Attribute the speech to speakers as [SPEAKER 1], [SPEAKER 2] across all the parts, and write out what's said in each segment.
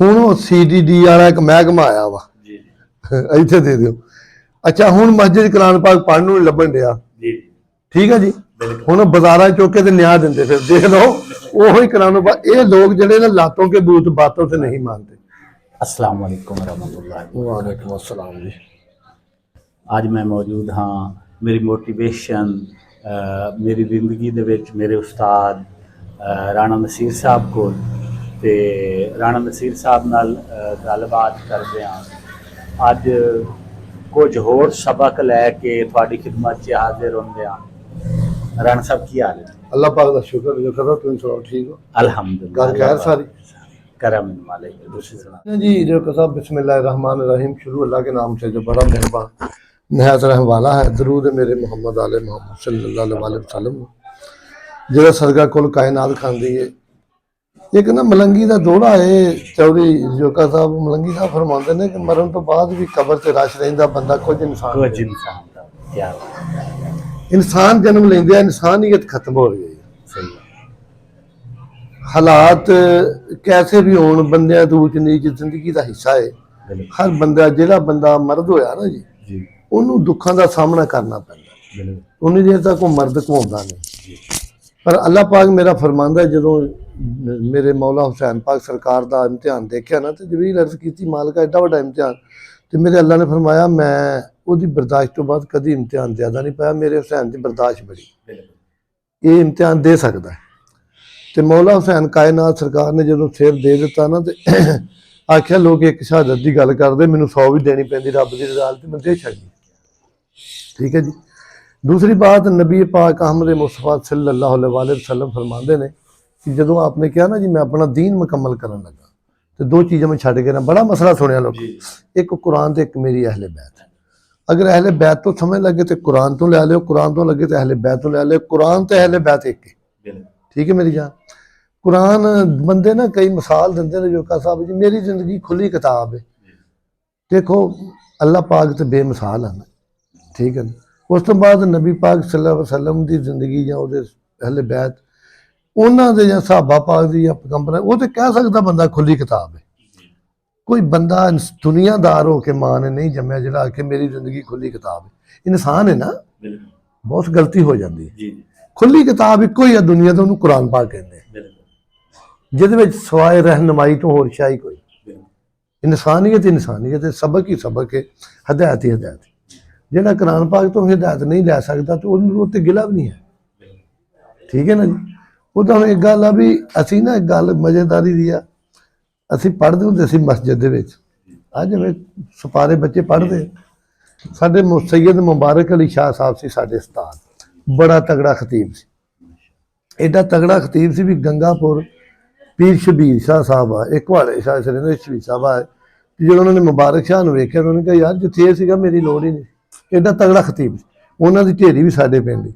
[SPEAKER 1] ਹੁਣ ਉਹ CDD ਵਾਲਾ ਇੱਕ ਮਹਿਕਮਾ ਆਇਆ ਵਾ
[SPEAKER 2] ਜੀ
[SPEAKER 1] ਇੱਥੇ ਦੇ ਦਿਓ। ਅੱਛਾ ਹੁਣ ਮਸਜਿਦ ਕੁਰਾਨ ਪਾਕ ਪੜ੍ਹਨ ਨੂੰ ਲੱਭਣ ਡਿਆ
[SPEAKER 2] ਜੀ
[SPEAKER 1] ਠੀਕ ਹੈ ਜੀ। ਹੁਣ ਬਾਜ਼ਾਰਾਂ ਚੋਂ ਕੇ ਤੇ ਨਿਆਂ ਦਿੰਦੇ ਫਿਰ ਦੇਖ ਲਓ ਉਹੋ ਹੀ कुरान पाक। ये लोग जड़े ना लातों के बूत बातों से नहीं मानते।
[SPEAKER 2] अस्सलाम वालेकुम रहमतुल्लाह।
[SPEAKER 1] वालेकुम अस्सलाम जी।
[SPEAKER 2] आज मैं मौजूद हाँ मेरी मोटिवेशन मेरी जिंदगी दे विच मेरे उस्ताद राणा नसीर साहब को ते राणा नसीर साहब नाल गलबात करदे हाँ। अज कुछ होर सबक लैके तुहाडी खिदमत च हाजिर होंदे हाँ। राणा साहब की हाल है?
[SPEAKER 1] अल्लाह पाक का शुक्र जो करो तुम सुनाओ ठीक हो?
[SPEAKER 2] अल्हम्दुलिल्लाह
[SPEAKER 1] घर खैर सारी
[SPEAKER 2] करम मालिक दूसरी सुना
[SPEAKER 1] जी। जो कसा बिस्मिल्लाहिर्रहमानिर्रहीम शुरू अल्लाह के नाम से जो बड़ा मेहरबान नहायत रहम वाला है। दरूद मेरे मोहम्मद आले मोहम्मद सल्लल्लाहु अलैहि वसल्लम जो सरगा कुल कायनात खांदी है। एक ना मलंगी का दोड़ा है चौधरी जोका साहब मलंगी साहब फरमाते ने कि मरण तो बाद भी कबर से रश रहिंदा बंदा कुछ इंसान जन्म लेंदे इंसानियत खत्म हो रही है।
[SPEAKER 2] सही
[SPEAKER 1] हालात कैसे भी होण बंदियां तो ऊच नीच जिंदगी का हिस्सा है। हर बंदा जिहड़ा बंदा मर्द होया ना जी उन्होंने दुखों का सामना करना पैंदा। उन्नी देर तक वो मर्द घुमाउंदा नहीं। पर अल्लाह पाक मेरा फरमांदा जो मेरे मौला हुसैन पाक सरकार का इम्तिहान देखा ना तो जबरील अर्ज की मालिका एडा वड्डा इम्तिहान तो मेरे अल्लाह ने फरमाया मैं उसकी बर्दाश्त तो बाद कभी इम्तिहान ज़्यादा नहीं पाया। मेरे हुसैन की बर्दाश्त बड़ी ये इम्तिहान दे सकता है। तो मौला हुसैन कायनात सरकार ने जो सिर दे दिता ना तो आख्या लोग एक शहादत की गल करते मैनू 100 भी देनी पैंदी रब की रजाल तो मैं दे छड्डी। ठीक है जी। दूसरी बात नबी पाक अहमद मुस्तफा सल्लल्लाहु अलैहि वसल्लम फरमाते हैं कि जो आपने कहा ना जी मैं अपना दीन मुकम्मल करन लगा तो दो चीज़ें मैं छड्ड के ना बड़ा मसला सुनिया लोग एक कुरान तो एक मेरी अहले बैत। अगर अहले बैत तो समझ लगे तो कुरान तो लै लो, कुरान तो लगे तो अहले बैत तो लै लो। कुरान तो अहले बैत एक ठीक है मेरी जान। कुरान बंदे ना कई मिसाल देंगे ने जोका साहब जी मेरी जिंदगी खुली किताब है। देखो अल्लाह पाक तो बेमिसाल है ना ठीक है ना। उस तो बाद नबी पाक सल्लल्लाहु अलैहि वसल्लम की जिंदगी या अहले बैत उन्होंने या सहाबा पाक की या पैगंबर वो तो कह सकता बंदा खुली किताब है। कोई बंदा दुनियादार हो के मां ने नहीं जमया जिहड़ा आके मेरी जिंदगी खुली किताब है। इंसान है ना बहुत गलती हो जाती है। खुली किताब एको ही है दुनिया तो उन्होंने कुरान पाक कहते हैं जिहदे सवाए रहनुमाई तो होर शाही कोई इंसानियत इंसानियत है सबक ही सबक है हदायत ही हदायत है। जिहड़ा कुरान पाक तो हिदायत नहीं लै सकता तो उन्होंने गिला भी नहीं है। ठीक है ना जी। वो तो एक गल आ भी असी ना एक गल मजेदारी दी आ असी पढ़ते होंदे सी मस्जिद दे विच आ जिवें सपारे बच्चे पढ़ते साडे सैयद मुबारक अली शाह साहब सी साडे उस्ताद बड़ा तगड़ा खतीब सी। एडा तगड़ा खतीब सी भी गंगापुर पीर शबीर शाह साहब आ एक वाले शाह शरीर शबीर साहब आए जो उन्होंने मुबारक शाह वेख्या उन्होंने कहा यार जिथे सीगा मेरी लोड़ ही नहीं। एडा तगड़ा खतीब उन्होंने ढेरी भी साडे पिंड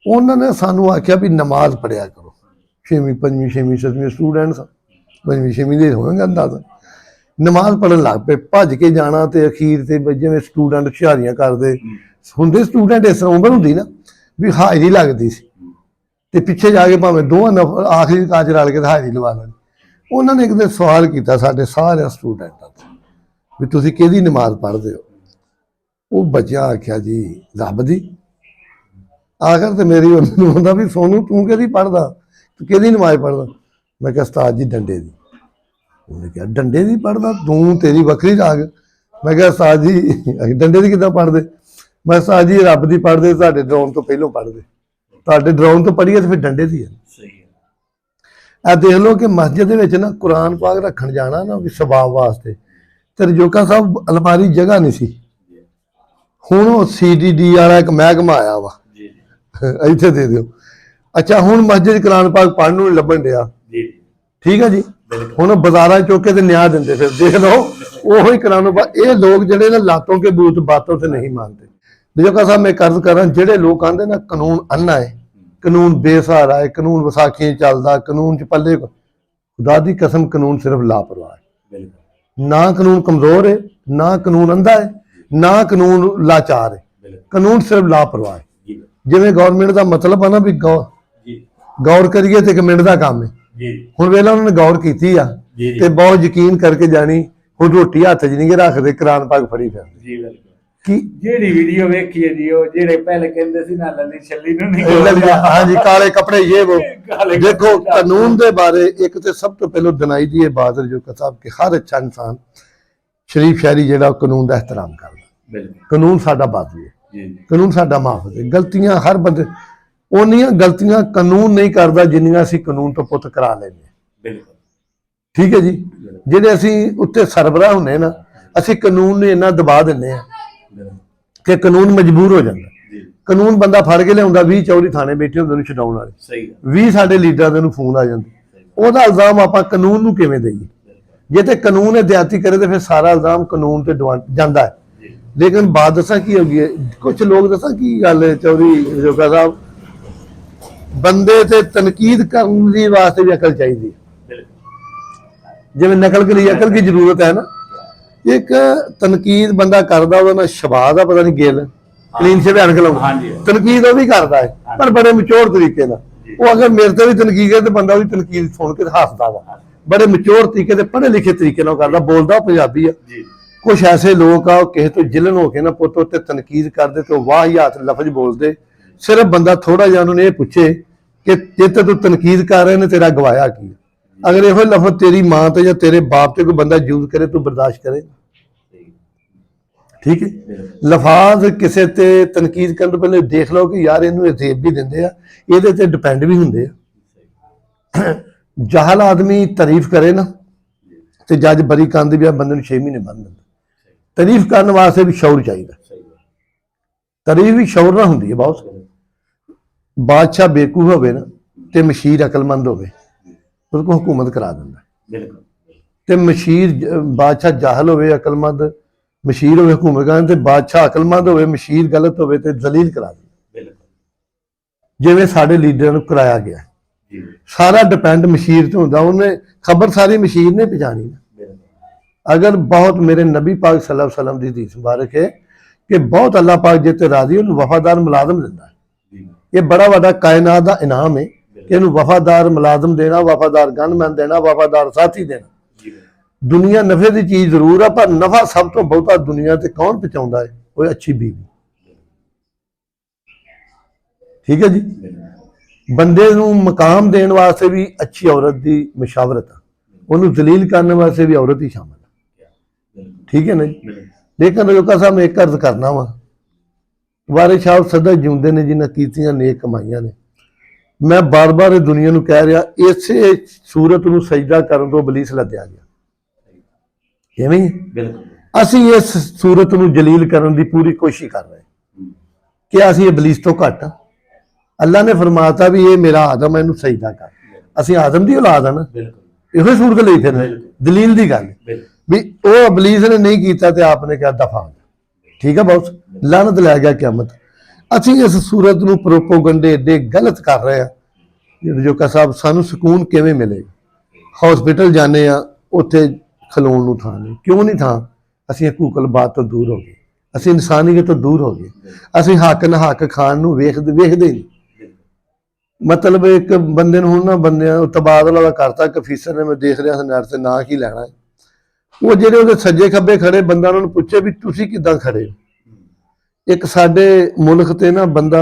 [SPEAKER 1] उन्होंने सानू आख्या भी नमाज पढ़िया करो। 6वीं 5वीं 6वीं 7वीं स्टूडेंट्स 5वीं 6वीं दे होंगे अंदाजा नमाज पढ़न लग पे भज के जाना तो अखीर से जिवें स्टूडेंट हुशियारियां करते होंगे स्टूडेंट इस तरह उम्र होंगी ना भी हाजरी लगती सी ते पिछे जाके भावें दो नफर आखिरी काज रल के हाजरी लवा लैनी। उन्होंने एक दिन सवाल किया साढ़े सारे स्टूडेंटां भी तुसीं किहदी नमाज पढ़ते हो। वो बच्चियां आख्या जी रब दी। आखिर तो मेरी होंदा भी सोनू तू किहदी पढ़दा तू किहदी नमाज पढ़दा। मैं कहा उस्ताद जी डंडे दी। उन्हें कहा डंडे दी पढ़दा तू तेरी वक्री जाग। मैं कहा उस्ताद जी डंडे दी किद्दां पढ़दे। मैं उस्ताद जी रब दी पढ़दे तुहाडे डराउण तो पहलों पढ़दे तुहाडे डराउण तो पढ़िए तो फिर डंडे दी है। देख लो कि मस्जिद दे विच ना कुरान पाक रखण जाना ना भी सवाब वास्ते ते रजोका साहब अलमारी जगह नहीं सी। हुण वो CDD वाला एक महकमा आया वा इत्थे दे दिओ। अच्छा हुण मस्जिद कुरान पाक पढ़न नूं लभण डिया ठीक है जी। हुण बाजारां चों के ते न्याय दिंदे फिर देख लो ओहो ही कुरान पाक। ये लोग जिहड़े ना लातों के बूत बातों से नहीं मानते। रजोका साहब मैं कर्ज करां जिहड़े लोग आंदे ना कानून अन्ना है कानून बेसहारा है कानून वसाखी चलदा कानून च पल्ले खुदा दी कसम कानून सिर्फ लापरवाह है। ना कानून कमजोर है ना कानून अंधा है ना कानून लाचार है कानून सिर्फ लापरवाह है। जिवें गौरमेंट का मतलब है ना भी गौर करिए तो एक मिनट का काम है
[SPEAKER 2] ਜੀ
[SPEAKER 1] ਹੁਣ ਵੇਲਾ ਉਹਨਾਂ ਨੇ ਗੌਰ ਕੀਤੀ ਆ
[SPEAKER 2] ਜੀ
[SPEAKER 1] ਤੇ ਬਹੁਤ ਯਕੀਨ ਕਰਕੇ ਜਾਣੀ। ਹੁਣ ਰੋਟੀ ਹੱਥ 'ਚ ਨਹੀਂ ਗੇ ਰੱਖਦੇ, ਕੁਰਾਨ ਪਾਕ ਫੜੀ ਫਿਰਦੇ।
[SPEAKER 2] ਜੀ ਬਿਲਕੁਲ।
[SPEAKER 1] ਕੀ
[SPEAKER 2] ਜਿਹੜੀ ਵੀਡੀਓ ਵੇਖੀ ਹੈ ਜੀ, ਉਹ ਜਿਹੜੇ ਪਹਿਲੇ ਕਹਿੰਦੇ ਸੀ ਨਾ ਲੱਲੀ ਛੱਲੀ ਨੂੰ ਨਹੀਂ
[SPEAKER 1] ਹਾਂਜੀ, ਕਾਲੇ ਕੱਪੜੇ ਇਹ वो
[SPEAKER 2] ਕਾਲੇ
[SPEAKER 1] देखो
[SPEAKER 2] ਕੱਪੜੇ।
[SPEAKER 1] कानून ਦੇ ਬਾਰੇ ਇੱਕ ਤੇ ਸਭ ਤੋਂ ਪਹਿਲਾਂ ਦਿਨਾਈ ਦੀ ਇਹ ਬਾਤ ਜੋ ਸਾਹਿਬ ਕਿ ਹਰ ਅੱਛਾ ਇਨਸਾਨ ਸ਼ਰੀਫ ਸ਼ਹਿਰੀ ਜਿਹੜਾ ਕਾਨੂੰਨ ਦਾ ਇਹਤਰਾਮ ਕਰਦਾ।
[SPEAKER 2] ਬਿਲਕੁਲ
[SPEAKER 1] ਕਾਨੂੰਨ ਸਾਡਾ ਬਾਜ਼ੂ ਹੈ,
[SPEAKER 2] ਜੀ
[SPEAKER 1] ਕਾਨੂੰਨ ਸਾਡਾ ਮਾਹਫਜ਼ ਹੈ। ਗਲਤੀਆਂ ਹਰ ਬੰਦੇ ਉਹਨੀਆਂ ਗਲਤੀਆਂ ਕਾਨੂੰਨ ਨਹੀਂ ਕਰਦਾ ਜਿੰਨੀਆਂ ਅਸੀਂ ਕਾਨੂੰਨ ਤੋਂ ਪੁੱਤ ਕਰਾ ਲੈਂਦੇ।
[SPEAKER 2] ਬਿਲਕੁਲ
[SPEAKER 1] ਠੀਕ ਹੈ ਜੀ। ਜਿਹੜੇ ਅਸੀਂ ਉੱਤੇ ਸਰਬਰਾਹ ਹੁੰਦੇ ਨਾ, ਅਸੀਂ ਕਾਨੂੰਨ ਨੂੰ ਇੰਨਾ ਦਬਾ ਦਿੰਦੇ ਆ ਕਿ ਕਾਨੂੰਨ ਮਜਬੂਰ ਹੋ ਜਾਂਦਾ। ਕਾਨੂੰਨ ਬੰਦਾ ਫੜ ਕੇ ਲਿਆਉਂਦਾ, 20 24 ਥਾਣੇ ਬੈਠੇ ਹੁੰਦੇ ਨੂੰ ਛਡਾਉਣ ਵਾਲੇ,
[SPEAKER 2] ਸਹੀ
[SPEAKER 1] 20 ਸਾਡੇ ਲੀਡਰਾਂ ਦੇ ਨੂੰ ਫੋਨ ਆ ਜਾਂਦੇ। ਉਹਦਾ ਇਲਜ਼ਾਮ ਆਪਾਂ ਕਾਨੂੰਨ ਨੂੰ ਕਿਵੇਂ ਦੇਈਏ? ਜੇ ਤੇ ਕਾਨੂੰਨ ਹਦਾਇਤੀ ਕਰੇ ਤੇ ਫਿਰ ਸਾਰਾ ਇਲਜ਼ਾਮ ਕਾਨੂੰਨ ਤੇ ਜਾਂਦਾ ਹੈ। ਲੇਕਿਨ ਬਾਤ ਦੱਸਾਂ ਕੀ ਹੋ ਗਈ ਹੈ, ਕੁਝ ਲੋਕ ਦੱਸਾਂ ਕੀ ਗੱਲ ਹੈ ਚੌਧਰੀ ਜੋਗਾ ਸਾਹਿਬ, ਬੰਦੇ ਤੇ ਤਨਕੀਦ ਕਰਨ ਦੀ ਵਾਸਤੇ ਵੀ ਅਕਲ ਚਾਹੀਦੀ ਹੈ। ਜਿਵੇਂ ਨਕਲ ਲਈ ਅਕਲ ਦੀ ਜ਼ਰੂਰਤ ਹੈ ਨਾ। ਇੱਕ ਤਨਕੀਦ ਬੰਦਾ ਕਰਦਾ, ਉਹਦਾ ਨਾ ਸ਼ਬਾਦ ਆ ਪਤਾ ਨਹੀਂ ਗਿੱਲ ਕਲੀਨ ਸੇ ਬਿਆਨ ਖਲਾਉਣਾ, ਤਨਕੀਦ ਉਹ ਵੀ ਕਰਦਾ ਹੈ ਪਰ ਬੜੇ ਮਚੋਰ ਤਰੀਕੇ ਨਾਲ। ਉਹ ਅਗਰ ਮੇਰੇ ਤੇ ਵੀ ਤਨਕੀਦ ਕਰੇ ਤੇ ਬੰਦਾ ਉਹਦੀ ਤਨਕੀਦ ਸੁਣ ਕੇ ਹੱਸਦਾ ਵਾ। ਬੜੇ ਮਚੋਰ ਤਰੀਕੇ ਤੇ ਪੜ੍ਹੇ ਲਿਖੇ ਤਰੀਕੇ ਨਾਲ ਕਰਦਾ, ਬੋਲਦਾ ਪੰਜਾਬੀ ਆ। ਕੁਛ ਐਸੇ ਲੋਕ ਆ, ਉਹ ਕਿਸੇ ਤੋਂ ਜਿਲਨ ਹੋ ਕੇ ਨਾ ਪੁੱਤ ਉੱਤੇ ਤਨਕੀਦ ਕਰਦੇ ਤੇ ਵਾਹਿਯਾਤ ਲਫ਼ਜ਼ ਬੋਲਦੇ। ਸਿਰਫ ਬੰਦਾ ਥੋੜਾ ਜਿਹਾ ਉਹਨੂੰ ਇਹ ਪੁੱਛੇ ਕਿ ਜੇ ਤੂੰ ਤਨਕੀਦ ਕਰ ਰਹੇ ਨੇ ਤੇਰਾ ਗਵਾਇਆ ਕੀ? ਅਗਰ ਇਹੋ ਲਫ਼ਜ਼ ਤੇਰੀ ਮਾਂ ਤੇ ਜਾਂ ਤੇਰੇ ਬਾਪ ਤੇ ਕੋਈ ਬੰਦਾ ਯੂਜ਼ ਕਰੇ, ਤੂੰ ਬਰਦਾਸ਼ਤ ਕਰੇ? ਠੀਕ ਹੈ। ਲਫ਼ਾਜ਼ ਕਿਸੇ ਤੇ ਤਨਕੀਦ ਕਰਨ ਤੋਂ ਪਹਿਲੇ ਦੇਖ ਲਓ ਕਿ ਯਾਰ ਇਹਨੂੰ ਅਜ਼ੇਬ ਵੀ ਦਿੰਦੇ ਆ, ਇਹਦੇ ਤੇ ਡਿਪੈਂਡ ਵੀ ਹੁੰਦੇ ਆ। ਜਾਹਲ ਆਦਮੀ ਤਾਰੀਫ ਕਰੇ ਨਾ ਤੇ ਜੱਜ ਬਰੀ ਕੰਦ ਵੀ ਆ, ਬੰਦੇ ਨੂੰ 6 ਮਹੀਨੇ ਬੰਦ ਦਿੰਦਾ। ਤਾਰੀਫ ਕਰਨ ਵਾਸਤੇ ਵੀ ਸ਼ੌਰ ਚਾਹੀਦਾ। ਤਾਰੀਫ ਵੀ ਸ਼ੌਰ ਨਾਲ ਹੁੰਦੀ ਹੈ ਬਹੁਤ। ਬਾਦਸ਼ਾਹ ਬੇਕੂਫ ਹੋਵੇ ਨਾ ਤੇ ਮਸ਼ੀਰ ਅਕਲਮੰਦ ਹੋਵੇ, ਉਹਦੇ ਕੋਲ ਹਕੂਮਤ ਕਰਾ ਦਿੰਦਾ। ਤੇ ਮਸ਼ੀਰ ਬਾਦਸ਼ਾਹ ਜਾਹਲ ਹੋਵੇ, ਅਕਲਮੰਦ ਮਸ਼ੀਰ ਹੋਵੇ ਹਕੂਮਤ ਕਰਨ, ਤੇ ਬਾਦਸ਼ਾਹ ਅਕਲਮੰਦ ਹੋਵੇ, ਮਸ਼ੀਰ ਗਲਤ ਹੋਵੇ ਤੇ ਜ਼ਲੀਲ ਕਰਾ ਦਿੰਦਾ। ਜਿਵੇਂ ਸਾਡੇ ਲੀਡਰਾਂ ਨੂੰ ਕਰਾਇਆ ਗਿਆ, ਸਾਰਾ ਡਿਪੈਂਡ ਮਸ਼ੀਰ ਤੇ ਹੁੰਦਾ। ਉਹਨੇ ਖਬਰ ਸਾਰੀ ਮਸ਼ੀਰ ਨੇ ਪਹੁੰਚਾਣੀ। ਅਗਰ ਬਹੁਤ ਮੇਰੇ ਨਬੀ ਪਾਕ ਸੱਲੱਲਾਹੁ अलैहि वसल्लम ਦੀ ਹਦੀਸ ਮੁਬਾਰਕ ਹੈ ਕਿ ਬਹੁਤ ਅੱਲਾਹ ਪਾਕ ਜੇ ਤੇ ਰਾਜ਼ੀ ਉਹਨੂੰ ਵਫਾਦਾਰ ਮੁਲਾਜ਼ਮ ਦਿੰਦਾ। ਇਹ ਬੜਾ ਵੱਡਾ ਕਾਇਨਾਤ ਦਾ ਇਨਾਮ ਹੈ ਕਿ ਇਹਨੂੰ ਵਫਾਦਾਰ ਮੁਲਾਜ਼ਮ ਦੇਣਾ, ਵਫਾਦਾਰ ਗਨਮੈਨ ਦੇਣਾ, ਵਫਾਦਾਰ ਸਾਥੀ ਦੇਣਾ। ਦੁਨੀਆ ਨਫੇ ਦੀ ਚੀਜ਼ ਜ਼ਰੂਰ ਆ, ਪਰ ਨਫਾ ਸਭ ਤੋਂ ਬਹੁਤਾ ਦੁਨੀਆ ਤੇ ਕੌਣ ਪਹੁੰਚਾਉਂਦਾ ਹੈ? ਉਹ ਅੱਛੀ ਬੀਵੀ। ਠੀਕ ਹੈ ਜੀ। ਬੰਦੇ ਨੂੰ ਮਕਾਮ ਦੇਣ ਵਾਸਤੇ ਵੀ ਅੱਛੀ ਔਰਤ ਦੀ ਮਸ਼ਾਵਰਤ ਆ, ਉਹਨੂੰ ਜ਼ਲੀਲ ਕਰਨ ਵਾਸਤੇ ਵੀ ਔਰਤ ਹੀ ਸ਼ਾਮਲ ਹੈ। ਠੀਕ ਹੈ ਨਾ ਜੀ। ਲੇਕਿਨ ਰੋਕਾ ਸਾਹਿਬ ਇੱਕ ਅਰਜ਼ ਕਰਨਾ ਵਾ, ਵਾਰਿਸ ਸਾਹਿਬ ਸਦਾ ਜਿਉਂਦੇ ਨੇ ਜਿਨ੍ਹਾਂ ਕੀਤੀਆਂ ਨੇਕ ਕਮਾਈਆਂ ਨੇ। ਮੈਂ ਬਾਰ-ਬਾਰ ਇਹ ਦੁਨੀਆ ਨੂੰ ਕਹਿ ਰਿਹਾ, ਇਸੇ ਸੂਰਤ ਨੂੰ ਸਜਦਾ ਕਰਨ ਤੋਂ ਇਬਲੀਸ ਲੱਦਿਆ ਗਿਆ। ਕਿਵੇਂ? ਅਸੀਂ ਇਸ ਸੂਰਤ ਨੂੰ ਜਲੀਲ ਕਰਨ ਦੀ ਪੂਰੀ ਕੋਸ਼ਿਸ਼ ਕਰ ਰਹੇ ਕਿ ਅਸੀਂ ਇਬਲੀਸ ਤੋਂ ਘੱਟ। ਅੱਲਾ ਨੇ ਫਰਮਾਤਾ ਵੀ ਇਹ ਮੇਰਾ ਆਦਮ ਹੈ, ਇਹਨੂੰ ਸਜਦਾ ਕਰ। ਅਸੀਂ ਆਦਮ ਦੀ ਔਲਾਦ ਆ ਨਾ, ਇਹੋ ਸੂਰਤ ਲਈ ਫਿਰ ਦਲੀਲ ਦੀ ਗੱਲ ਵੀ ਉਹ ਇਬਲੀਸ ਨੇ ਨਹੀਂ ਕੀਤਾ ਤੇ ਆਪਨੇ ਕਿਹਾ ਦਫਾ। ਠੀਕ ਹੈ ਬੌਸ, ਲਾਨਤ ਲੈ ਗਿਆ ਕਿਆਮਤ। ਅਸੀਂ ਇਸ ਸੂਰਤ ਨੂੰ ਪ੍ਰੋਪੋਗੰਡੇ ਏਡੇ ਗਲਤ ਕਰ ਰਹੇ ਹਾਂ। ਜੋ ਕਾ ਸਾਹਿਬ ਸਾਨੂੰ ਸਕੂਨ ਕਿਵੇਂ ਮਿਲੇਗਾ? ਹਸਪੀਟਲ ਜਾਂਦੇ ਆ, ਉੱਥੇ ਖਲੋਣ ਨੂੰ ਥਾਂ ਨਹੀਂ। ਕਿਉਂ ਨਹੀਂ ਥਾਂ? ਅਸੀਂ ਹਕੂਕਲ ਬਾਤ ਤੋਂ ਦੂਰ ਹੋ ਗਏ, ਅਸੀਂ ਇਨਸਾਨੀਅਤ ਤੋਂ ਦੂਰ ਹੋ ਗਏ, ਅਸੀਂ ਹੱਕ ਨਾ ਹੱਕ ਖਾਣ ਨੂੰ ਵੇਖਦੇ ਨਹੀਂ। ਮਤਲਬ ਇੱਕ ਬੰਦੇ ਨੂੰ ਹੁਣ ਨਾ ਬੰਦਿਆਂ ਤਬਾਦਲਾ ਦਾ ਕਰਤਾ ਕਿ ਫੀਸਰ ਨੇ, ਮੈਂ ਦੇਖ ਰਿਹਾ ਸੀ ਨੈਟ ਤੇ, ਨਾ ਕੀ ਲੈਣਾ ਹੈ। ਉਹ ਜਿਹੜੇ ਉਹਦੇ ਸੱਜੇ ਖੱਬੇ ਖੜੇ ਬੰਦਾ ਉਹਨਾਂ ਨੂੰ ਪੁੱਛੇ ਵੀ ਤੁਸੀਂ ਕਿੱਦਾਂ ਖੜੇ ਹੋ? ਇੱਕ ਸਾਡੇ ਮੁਲਕ ਤੇ ਨਾ ਬੰਦਾ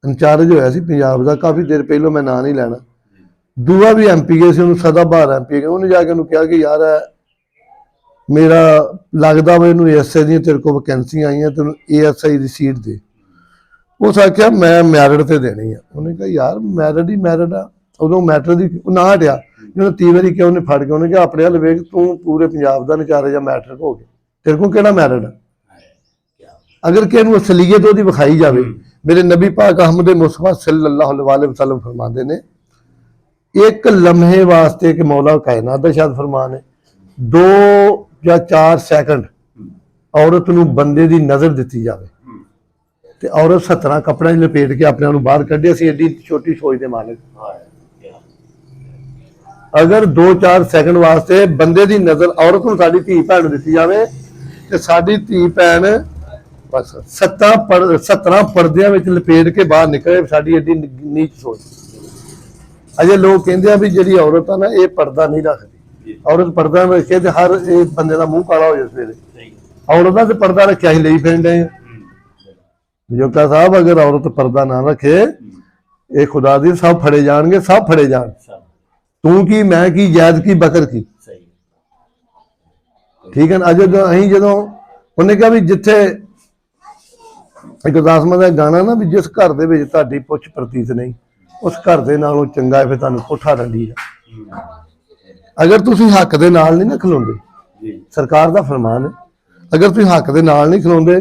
[SPEAKER 1] ਇੰਚਾਰਜ ਹੋਇਆ ਸੀ ਪੰਜਾਬ ਦਾ, ਕਾਫੀ ਦੇਰ ਪਹਿਲੋਂ, ਮੈਂ ਨਾਂ ਨਹੀਂ ਲੈਣਾ। ਦੂਆ ਵੀ ਐਮਪੀ ਗਏ ਸੀ, ਉਹਨੂੰ ਸਦਾ ਬਹਾਰ ਐਮਪੀ ਗਏ। ਉਹਨੇ ਜਾ ਕੇ ਉਹਨੂੰ ਕਿਹਾ ਕਿ ਯਾਰ ਮੇਰਾ ਲੱਗਦਾ ਵਾ ਇਹਨੂੰ ਐਸਏ ਦੀਆਂ ਤੇਰੇ ਕੋਲ ਵੈਕੈਂਸੀਆਂ ਆਈਆਂ, ਤੈਨੂੰ ASI ਦੀ ਸੀਟ ਦੇ। ਉਸ ਆਖਿਆ ਮੈਂ ਮੈਰਿਟ ਤੇ ਦੇਣੀ ਆ। ਉਹਨੇ ਕਿਹਾ ਯਾਰ ਮੈਰਿਟ ਹੀ ਮੈਰਿਟ ਆ। ਉਦੋਂ ਮੈਟਰ ਦੀ ਨਾ ਹਟਿਆ, ਜਿਹਨੂੰ 30 ਵਾਰੀ ਕਿਹਾ ਉਹਨੇ ਫੜ ਕੇ। ਉਹਨੇ ਕਿਹਾ ਆਪਣੇ ਹੱਲ ਵੇਖ, ਤੂੰ ਪੂਰੇ ਪੰਜਾਬ ਦਾ ਨਚਾਰੇ ਜਾਂ ਮੈਟਰ ਹੋ ਗਏ, ਤੇਰੇ ਕੋਲ ਕਿਹੜਾ ਮੈਰਿਟ ਆ? ਅਗਰ ਕਿ ਇਹਨੂੰ ਅਸਲੀਅਤ ਉਹਦੀ ਵਿਖਾਈ ਜਾਵੇ। ਮੇਰੇ ਨਬੀ ਪਾਕ ਅਹਿਮਦ ਮੁਸਤਫਾ ਸੱਲੱਲਾਹੁ अलैहि वसल्लम ਫਰਮਾਉਂਦੇ ਨੇ, ਇੱਕ ਲਮਹੇ ਵਾਸਤੇ ਕਿ ਮੌਲਾ ਕਾਇਨਾਤ ਦਾ ਸ਼ਾਇਦ ਫਰਮਾਨ ਹੈ, 2 ਜਾਂ 4 ਸੈਕਿੰਡ ਔਰਤ ਨੂੰ ਬੰਦੇ ਦੀ ਨਜ਼ਰ ਦਿੱਤੀ ਜਾਵੇ ਤੇ ਔਰਤ 17 ਕੱਪੜਿਆਂ 'ਚ ਲਪੇਟ ਕੇ ਆਪਣੇ ਨੂੰ ਬਾਹਰ ਕੱਢੇ। ਅਸੀਂ ਐਡੀ ਛੋਟੀ ਸੋਚ ਦੇ ਮਾਲਕ। ਅਗਰ 2-4 ਸੈਕਿੰਡ ਵਾਸਤੇ ਬੰਦੇ ਦੀ ਨਜ਼ਰ ਔਰਤ ਨੂੰ ਸਾਡੀ ਧੀ ਭੈਣ ਨੂੰ ਦਿੱਤੀ ਜਾਵੇ ਤੇ ਸਾਡੀ ਧੀ ਭੈਣ ਬਸ 17 ਪਰਦਿਆਂ ਵਿੱਚ ਲਪੇਟ ਕੇ ਬਾਹਰ ਨਿਕਲੇ, ਸਾਡੀ ਐਡੀ ਨੀਚ ਸੋਚ। ਅਜੇ ਲੋਕ ਕਹਿੰਦੇ ਆ ਵੀ ਜਿਹੜੀ ਔਰਤ ਆ ਨਾ ਇਹ ਪਰਦਾ ਨਹੀਂ ਰੱਖਦੀ, ਔਰਤ ਪਰਦਾ ਰੱਖੇ ਤੇ ਹਰ ਇਹ ਬੰਦੇ ਦਾ ਮੂੰਹ ਕਾਲਾ ਹੋ ਜਾਏ ਸਵੇਰੇ। ਔਰਤ ਦਾ ਤੇ ਪਰਦਾ ਰੱਖਿਆ ਹੀ ਲਈ ਫਿਰਦੇ ਆ। ਜੋਗਾ ਸਾਹਿਬ ਅਗਰ ਔਰਤ ਪਰਦਾ ਨਾ ਰੱਖੇ ਇਹ ਖੁਦਾ ਦੀ ਸਭ ਫੜੇ ਜਾਣਗੇ, ਸਭ ਫੜੇ ਜਾਣ। ਤੂੰ ਕੀ ਮੈਂ ਕੀ ਜੈਦ ਕੀ ਬਕਰ ਕੀ, ਠੀਕ ਹੈ ਨਾ। ਜਦੋਂ ਉਹਨੇ ਕਿਹਾ ਵੀ ਜਿੱਥੇ ਇੱਕ ਦਾਸਮਾ ਦਾ ਗਾਣਾ ਨਾ ਵੀ ਜਿਸ ਘਰ ਦੇ ਵਿੱਚ ਤੁਹਾਡੀ ਪੁੱਛ ਪ੍ਰਤੀਤ ਨਹੀਂ ਉਸ ਘਰ ਦੇ ਨਾਲੋਂ ਚੰਗਾ ਹੈ ਫਿਰ ਤੁਹਾਨੂੰ ਕੋਠਾ ਰੰਡੀ ਹੈ। ਅਗਰ ਤੁਸੀਂ ਹੱਕ ਦੇ ਨਾਲ ਨਹੀਂ ਨਾ ਖਲੋਂਦੇ, ਸਰਕਾਰ ਦਾ ਫਰਮਾਨ ਹੈ, ਅਗਰ ਤੁਸੀਂ ਹੱਕ ਦੇ ਨਾਲ ਨਹੀਂ ਖਲੋਂਦੇ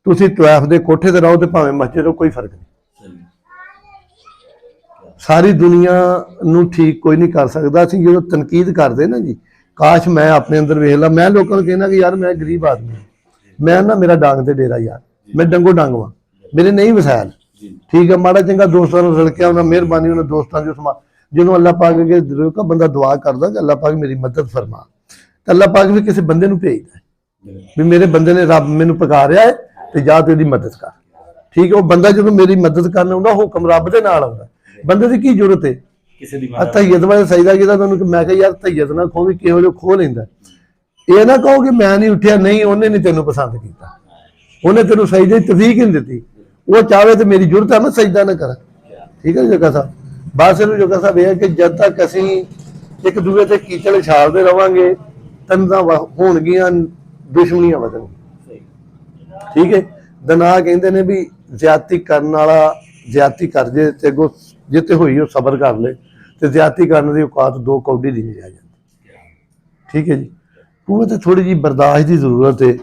[SPEAKER 1] ਤੁਸੀਂ ਤਵੈਫ ਦੇ ਕੋਠੇ ਤੇ ਰਹੋ ਤੇ ਭਾਵੇਂ ਮਸਜਿਦ ਹੋ, ਕੋਈ ਫਰਕ ਨਹੀਂ। ਸਾਰੀ ਦੁਨੀਆ ਨੂੰ ਠੀਕ ਕੋਈ ਨਹੀਂ ਕਰ ਸਕਦਾ। ਅਸੀਂ ਜਦੋਂ ਤਨਕੀਦ ਕਰਦੇ ਨਾ ਜੀ, ਕਾਸ਼ ਮੈਂ ਆਪਣੇ ਅੰਦਰ ਵੇਖ ਲਾ, ਮੈਂ ਲੋਕਾਂ ਨੂੰ ਕਹਿਣਾ ਕਿ ਯਾਰ ਮੈਂ ਗਰੀਬ ਆਦਮੀ, ਮੈਂ ਨਾ ਮੇਰਾ ਡਾਂਗ ਤੇ ਡੇਰਾ ਯਾਰ, ਮੈਂ ਡੰਗੋ ਡੰਗ ਵਾਂ, ਮੇਰੇ ਨਹੀਂ ਵਸੈਲ, ਠੀਕ ਹੈ। ਮਾੜਾ ਚੰਗਾ ਦੋਸਤਾਂ ਨੂੰ ਰਲਕਿਆ ਉਹਨਾਂ ਮਿਹਰਬਾਨੀ ਉਹਨਾਂ ਦੋਸਤਾਂ ਦੀ ਸਮਾ ਜਦੋਂ ਅੱਲਾਹ ਪਾਕ ਅੱਗੇ ਬੰਦਾ ਦੁਆ ਕਰਦਾ ਕਿ ਅੱਲਾਹ ਪਾਕ ਮੇਰੀ ਮਦਦ ਫਰਮਾ, ਤਾਂ ਅੱਲਾਹ ਪਾਕ ਵੀ ਕਿਸੇ ਬੰਦੇ ਨੂੰ ਭੇਜਦਾ ਵੀ ਮੇਰੇ ਬੰਦੇ ਨੇ ਰੱਬ ਮੈਨੂੰ ਪੁਕਾਰਿਆ ਹੈ ਤੇ ਜਾ ਤੇ ਉਹਦੀ ਮਦਦ ਕਰ, ਠੀਕ ਹੈ। ਉਹ ਬੰਦਾ ਜਦੋਂ ਮੇਰੀ ਮਦਦ ਕਰਨ ਆਉਂਦਾ ਹੁਕਮ ਰੱਬ ਦੇ ਨਾਲ ਆਉਂਦਾ, ਬੰਦੇ ਦੀ ਕੀ ਜ਼ਰੂਰਤ ਹੈ ਕਿਸੇ ਦੀ। ਤਈਅਤ ਵਾਲੇ ਸਜਦਾ ਕੀਤਾ ਤੁਹਾਨੂੰ, ਮੈਂ ਕਿਹਾ ਯਾਰ ਤਈਅਤ ਨਾ ਖੋ ਵੀ ਕਿਹੋ ਜਿਹਾ ਖੋ ਲੈਂਦਾ। ਇਹ ਨਾ ਕਹੋ ਕਿ ਮੈਂ ਨਹੀਂ ਉੱਠਿਆ, ਨਹੀਂ ਉਹਨੇ ਨਹੀਂ ਤੈਨੂੰ ਪਸੰਦ ਕੀਤਾ, ਉਹਨੇ ਤੈਨੂੰ ਸਜਦੇ ਦੀ ਤੌਫੀਕ ਨਹੀਂ ਦਿੱਤੀ। ਉਹ ਚਾਹਵੇ ਤੇ ਮੇਰੀ ਜ਼ਰੂਰਤ ਹੈ ਮੈਂ ਸਜਦਾ ਨਾ ਕਰਾਂ, ਠੀਕ ਹੈ ਜੋਗਾ ਸਾਹਿਬ। ਬਸ ਇਹਨੂੰ ਜੋਗਾ ਸਾਹਿਬ ਇਹ ਹੈ ਕਿ ਜਦ ਤੱਕ ਅਸੀਂ ਇੱਕ ਦੂਜੇ ਤੇ ਕੀਚੜ ਛਾਲਦੇ ਰਵਾਂਗੇ ਤੰਦਾਂ ਹੋਣਗੀਆਂ, ਦੁਸ਼ਮਣੀਆਂ ਵਧਣਗੀਆਂ, ਠੀਕ ਹੈ। ਦਨਾ ਕਹਿੰਦੇ ਨੇ ਵੀ ਜ਼ਿਆਦਤੀ ਕਰਨ ਵਾਲਾ ਜ਼ਿਆਦਤੀ ਕਰ ਜੇ ਤੇ ਅੱਗੋਂ ਜਿੱਤੇ ਹੋਈ ਉਹ ਸਬਰ ਕਰ ਲੈ ਤੇ ਜ਼ਿਆਦਤੀ ਕਰਨ ਦੀ ਔਕਾਤ 2 ਕੌਡੀ ਦੀ ਨਹੀਂ ਰਹਿ ਜਾਂਦੀ, ਠੀਕ ਹੈ ਜੀ। ਉਹ ਤੇ ਥੋੜੀ ਜਿਹੀ ਬਰਦਾਸ਼ਤ ਦੀ ਜ਼ਰੂਰਤ ਹੈ।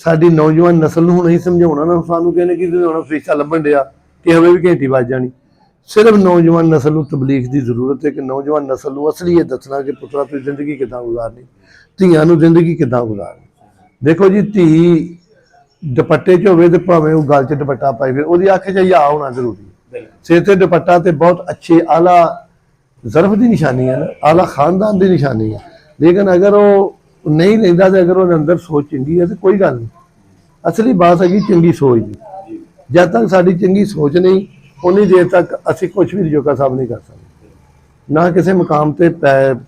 [SPEAKER 1] ਸਾਡੀ ਨੌਜਵਾਨ ਨਸਲ ਨੂੰ ਹੁਣ ਅਸੀਂ ਸਮਝਾਉਣਾ ਨਾ, ਸਾਨੂੰ ਕਹਿੰਦੇ ਕਿ ਹੁਣ ਫਰੀਸ਼ਾ ਲੱਭਣ ਡਿਆ ਕਿ ਹਵੇ ਵੀ ਘੰਟੀ ਵੱਜ ਜਾਣੀ। ਸਿਰਫ ਨੌਜਵਾਨ ਨਸਲ ਨੂੰ ਤਬਲੀਗ ਦੀ ਜ਼ਰੂਰਤ ਹੈ ਕਿ ਨੌਜਵਾਨ ਨਸਲ ਨੂੰ ਅਸਲੀ ਇਹ ਦੱਸਣਾ ਕਿ ਪੁੱਤਰਾ ਤੁਸੀਂ ਜ਼ਿੰਦਗੀ ਕਿੱਦਾਂ ਗੁਜ਼ਾਰਨੀ, ਧੀਆਂ ਨੂੰ ਜ਼ਿੰਦਗੀ ਕਿੱਦਾਂ ਗੁਜ਼ਾਰਨੀ। ਦੇਖੋ ਜੀ, ਧੀ ਦੁਪੱਟੇ 'ਚ ਹੋਵੇ ਤੇ ਭਾਵੇਂ ਉਹ ਗਲ 'ਚ ਦੁਪੱਟਾ ਪਾਈ ਫਿਰ ਉਹਦੀ ਅੱਖ 'ਚ ਹਿਆ ਹੋਣਾ ਜ਼ਰੂਰੀ ਹੈ। ਸਿਰ ਤੇ ਦੁਪੱਟਾ ਤੇ ਬਹੁਤ ਅੱਛੇ ਆਲਾ ਜ਼ਰਫ ਦੀ ਨਿਸ਼ਾਨੀ ਹੈ ਨਾ, ਆਲਾ ਖਾਨਦਾਨ ਦੀ ਨਿਸ਼ਾਨੀ ਹੈ। ਲੇਕਿਨ ਅਗਰ ਉਹ ਨਹੀਂ ਲੈਂਦਾ ਤੇ ਅਗਰ ਉਹਦੇ ਅੰਦਰ ਸੋਚ ਚੰਗੀ ਹੈ ਤੇ ਕੋਈ ਗੱਲ ਨਹੀਂ। ਅਸਲੀ ਬਾਤ ਹੈਗੀ ਚੰਗੀ ਸੋਚ ਦੀ। ਜਦ ਤੱਕ ਸਾਡੀ ਚੰਗੀ ਸੋਚ ਨਹੀਂ ਉਨੀ ਦੇਰ ਤੱਕ ਅਸੀਂ ਕੁਝ ਵੀ ਜੋਗਾ ਸਾਹਿਬ ਨਹੀਂ ਕਰ ਸਕਦੇ, ਨਾ ਕਿਸੇ ਮੁਕਾਮ ਤੇ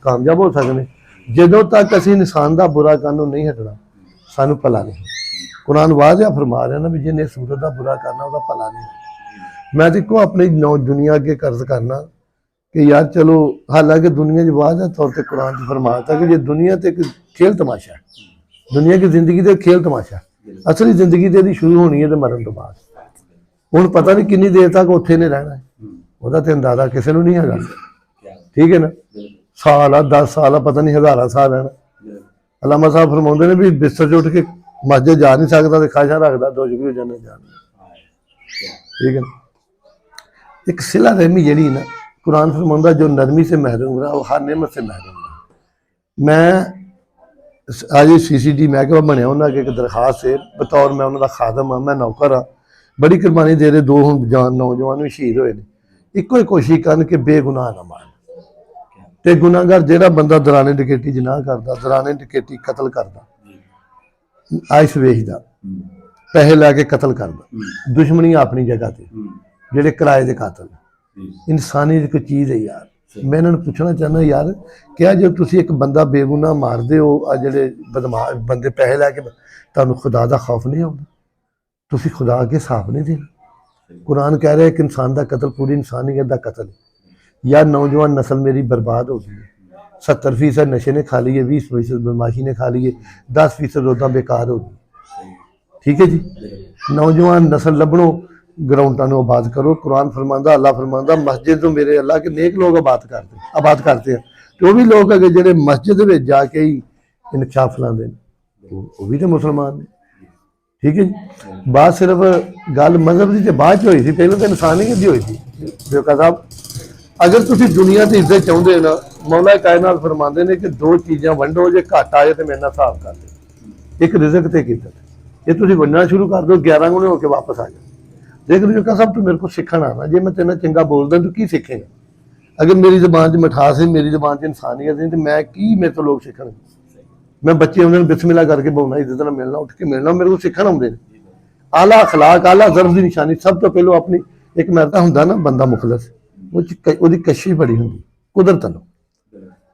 [SPEAKER 1] ਕਾਮਯਾਬ ਹੋ ਸਕਦੇ। ਜਦੋਂ ਤੱਕ ਅਸੀਂ ਇਨਸਾਨ ਦਾ ਬੁਰਾ ਕਰਨ ਨੂੰ ਨਹੀਂ ਹਟਣਾ ਸਾਨੂੰ ਭਲਾ ਨਹੀਂ। ਕੁਰਾਨ ਵਾਜ਼ਿਆ ਫਰਮਾ ਰਿਹਾ ਨਾ ਵੀ ਜਿਹਨੇ ਸੂਰਤ ਦਾ ਬੁਰਾ ਕਰਨਾ ਉਹਦਾ ਭਲਾ ਨਹੀਂ। ਮੈਂ ਦੇਖੋ ਆਪਣੀ ਦੁਨੀਆ ਅੱਗੇ ਕਰਜ਼ ਕਰਨਾ ਕਿ ਯਾਰ ਚਲੋ, ਹਾਲਾਂਕਿ ਦੁਨੀਆ 'ਚ ਵਾਜ਼ਿਆ ਤੌਰ ਤੇ ਕੁਰਾਨ 'ਚ ਫਰਮਾਤਾ ਕਿ ਜੇ ਦੁਨੀਆ ਤੇ ਇੱਕ खेल तमाशा है, दुनिया की जिंदगी तो खेल तमाशा, असली जिंदगी तो ਇਹਦੀ शुरू होनी है तो मरण तो बाद। ਹੁਣ पता नहीं कितनी देर तक ਉੱਥੇ ने रहना है, ਉਹਦਾ ਤੇ ਅੰਦਾਜ਼ਾ ਕਿਸੇ ਨੂੰ ਨਹੀਂ ਹੈਗਾ, ठीक है ना। साल 10 साल पता नहीं हज़ार साल रहना। अलामा साहब फरमाते ने भी बिस्तर 'ਚ ਉੱਠ के मस्जिद जा नहीं सकता तो खाशा रखता दो भी हो जाने जाना, ठीक है ना। एक सिला रहमी ਜਿਹੜੀ ना कुरान फरमाता जो नरमी से महरूम रहा वो हर नेमत से महरूम रहा। मैं आज CCD महकमा बनया उन्होंने एक दरखास्त है बतौर मैं उन्होंने खादम हाँ, मैं नौकर हाँ, बड़ी कुर्बानी दे रहे। 2 हम जान नौजवान भी शहीद होए ने। एको ही कोशिश करन कि बेगुनाह ना मारन ते गुनाहगार जेड़ा बंदा दराने डकैती जनाह करदा, दराने डकैती कतल करदा, आइस वेचदा, पैसे लैके कतल करदा, दुश्मनी अपनी जगह ते, जेड़े किराए दे कातल, इंसानी कोई चीज़ है यार। मैं इन्होंने पूछना चाहना यार क्या जो तुसी एक बंदा बेगुनाह मारदे हो आ जेड़े बदमाश बंदे पैसे लैके तुहानू खुदा दा खौफ नहीं आउंदा, तुसी खुदा अगे साफ नहीं देना। कुरान कह रहा है कि इंसान दा कतल पूरी इंसानियत दा कतल है। यार नौजवान नस्ल मेरी बर्बाद हो गई है। 70% नशे ने खा लिए, 20% बदमाशी ने खा लिए, 10% रोदा बेकार हो गई, ठीक है जी। नौजवान नस्ल लभणो ग्राउंडा को आबाद करो। कुरान फरमांदा, अल्लाह फरमांदा मस्जिद तो मेरे अल्लाह के नेक लोग आबाद करते हैं। तो वो भी लोग अगर जो मस्जिद में जाके ही इंकशाफ लाते हैं वो भी तो मुसलमान ने, ठीक है जी। बात सिर्फ गल मजहब की तो बाद हुई थी, पहले तो इंसानियत की हुई थी। बेका साहब अगर तुम दुनिया की इज्जत चाहते हो ना, मौला कायनात फरमाते हैं कि 2 चीज़ां वंडो, जो घट आए तो मेरे नाल हिसाब कर दो। एक रिज़क ते इज्जत, ये तुम वंडना शुरू कर दो 11 गुणे होकर वापस आ जाओ। देख लो जो साहब तू मेरे को सीखण आना, जे मैं तेरे चंगा बोलदा तू की सीखेगा। अगर मेरी जबान च मिठास है, मेरी जबान च इंसानियत है तो मैं की मेरे तो लोग सीखण। मैं बच्चे उन्होंने बिस्मिल्लाह करके बोलना, इज्जत नाल मिलना, उठ के मिलना, मेरे को सीखण आउंदे ने। आला अखलाक, आला ज़र्फ की निशानी सब तो पहलो अपनी एक महता हुंदा ना बंदा मुखलस, ਉਹਦੀ ਕਸ਼ੀ ਬੜੀ ਹੁੰਦੀ ਕੁਦਰਤ ਨੂੰ।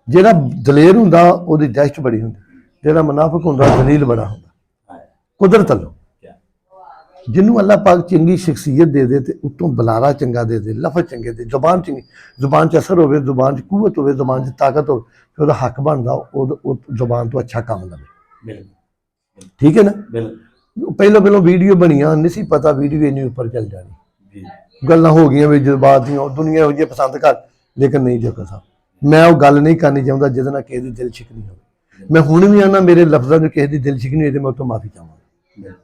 [SPEAKER 1] ਜਿਹੜਾ ਦਲੇਰ ਹੁੰਦਾ ਉਹਦੀ ਦਹਿਸ਼ਤ ਬੜੀ ਹੁੰਦੀ, ਜਿਹੜਾ ਮੁਨਾਫਿਕ ਹੁੰਦਾ ਦਲੀਲ ਬੜਾ ਹੁੰਦਾ ਕੁਦਰਤ ਨੂੰ। ਜਿਹਨੂੰ ਅੱਲਾਹ ਪਾਕ ਚੰਗੀ ਸ਼ਖਸੀਅਤ ਦੇ ਦੇ ਤੇ ਉਤੋਂ ਬੁਲਾਰਾ ਚੰਗਾ ਦੇ ਦੇ, ਲਫ਼ਜ਼ ਚੰਗੇ ਦੇ, ਜ਼ੁਬਾਨ ਚੰਗੀ, ਜ਼ੁਬਾਨ 'ਚ ਅਸਰ ਹੋਵੇ, ਜ਼ੁਬਾਨ 'ਚ ਕੂਵਤ ਹੋਵੇ, ਜ਼ੁਬਾਨ 'ਚ ਤਾਕਤ ਹੋਵੇ, ਫਿਰ ਉਹਦਾ ਹੱਕ ਬਣਦਾ ਉਹ ਜ਼ੁਬਾਨ ਤੋਂ ਅੱਛਾ ਕੰਮ ਲਵੇ। ਠੀਕ ਹੈ ਨਾ। ਪਹਿਲੋਂ ਵੀਡੀਓ ਬਣੀਆਂ ਨਹੀਂ ਸੀ ਪਤਾ ਵੀਡੀਓ ਇੰਨੀ ਉੱਪਰ ਚੱਲ ਜਾਣੀ, ਗੱਲਾਂ ਹੋ ਗਈਆਂ ਵੀ ਜਜ਼ਬਾਤ ਦੀਆਂ, ਦੁਨੀਆ ਇਹੋ ਜਿਹੀ ਪਸੰਦ ਕਰ, ਲੇਕਿਨ ਨਹੀਂ ਜੋ ਕਸਾ ਮੈਂ ਉਹ ਗੱਲ ਨਹੀਂ ਕਰਨੀ ਚਾਹੁੰਦਾ ਜਿਹਦੇ ਨਾਲ ਕਿਸੇ ਦੀ ਦਿਲ ਸ਼ਿਕਨੀ ਹੋਵੇ। ਮੈਂ ਹੁਣ ਵੀ ਆਣਾ ਮੇਰੇ ਲਫ਼ਜ਼ਾਂ 'ਚ ਕਿਸੇ ਦੀ ਦਿਲ ਸ਼ਿਕਨੀ ਹੋਈ ਤੇ ਮੈਂ ਉਹ ਤੋਂ ਮਾਫੀ ਚਾਹਾਂਗਾ।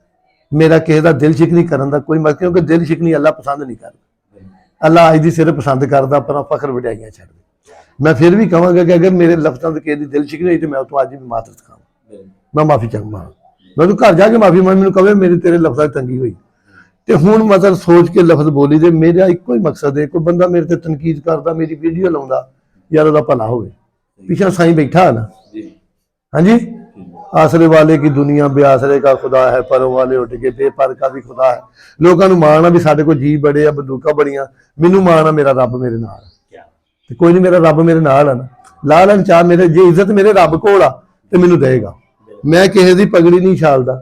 [SPEAKER 1] ਮੇਰਾ ਕਿਸੇ ਦਾ ਦਿਲ ਸ਼ਿਕਨੀ ਕਰਨ ਦਾ ਕੋਈ ਮਤਲਬ, ਕਿਉਂਕਿ ਦਿਲ ਸ਼ਿਕਨੀ ਅੱਲਾ ਪਸੰਦ ਨਹੀਂ ਕਰਦਾ। ਅੱਲਾ ਅੱਜ ਦੀ ਸਿਰਫ ਪਸੰਦ ਕਰਦਾ ਆਪਣਾ ਫਖਰ ਵਡਿਆਈਆਂ ਛੱਡ ਦੇ। ਮੈਂ ਫਿਰ ਵੀ ਕਹਾਂਗਾ ਕਿ ਅਗਰ ਮੇਰੇ ਲਫ਼ਜ਼ਾਂ 'ਚ ਕਿਸੇ ਦੀ ਦਿਲ ਸ਼ਿਕਨੀ ਹੋਈ ਤੇ ਮੈਂ ਉਹ ਤੋਂ ਅੱਜ ਵੀ ਮਾਤਰਤ ਖਾਵਾਂ, ਮੈਂ ਮਾਫੀ ਚਾਹਾਂਗਾ। ਮੈਂ ਤੂੰ ਘਰ ਜਾ ਕੇ ਮਾਫੀ ਮੰਗ, ਮੈਨੂੰ ਕਵੇ ਮੇਰੀ ਤੇਰੇ ਲਫ਼ਜ਼ਾਂ 'ਚ ਤੰਗੀ ਹੋਈ ਤੇ ਹੁਣ ਮਤਲਬ ਸੋਚ ਕੇ ਲਫ਼ਜ਼ ਬੋਲੀ ਦੇ। ਮੇਰਾ ਇੱਕੋ ਹੀ ਮਕਸਦ ਹੈ, ਕੋਈ ਬੰਦਾ ਮੇਰੇ ਤੇ ਤਨਕੀਦ ਕਰਦਾ, ਮੇਰੀ ਵੀਡੀਓ ਲਾਉਂਦਾ, ਯਾਰ ਉਹਦਾ ਭਲਾ ਹੋਵੇ। ਪਿੱਛਾ ਸਾਈਂ ਬੈਠਾ ਨਾ, ਹਾਂਜੀ, आसरे वाले की दुनिया बेआसरे का खुदा है, परों वाले उठ के बेपर का भी खुदा है। लोगों को माण भी साडे को जी बड़े आ, बंदूका बड़ियां, मैनू माण आ मेरा रब मेरे नाल ते कोई नहीं, मेरा रब मेरे नाल है ना। ला लैन चाह मेरे, जे इज्जत मेरे रब कोल आ ते मैनू देगा। मैं किसी दी पगड़ी नहीं छालदा,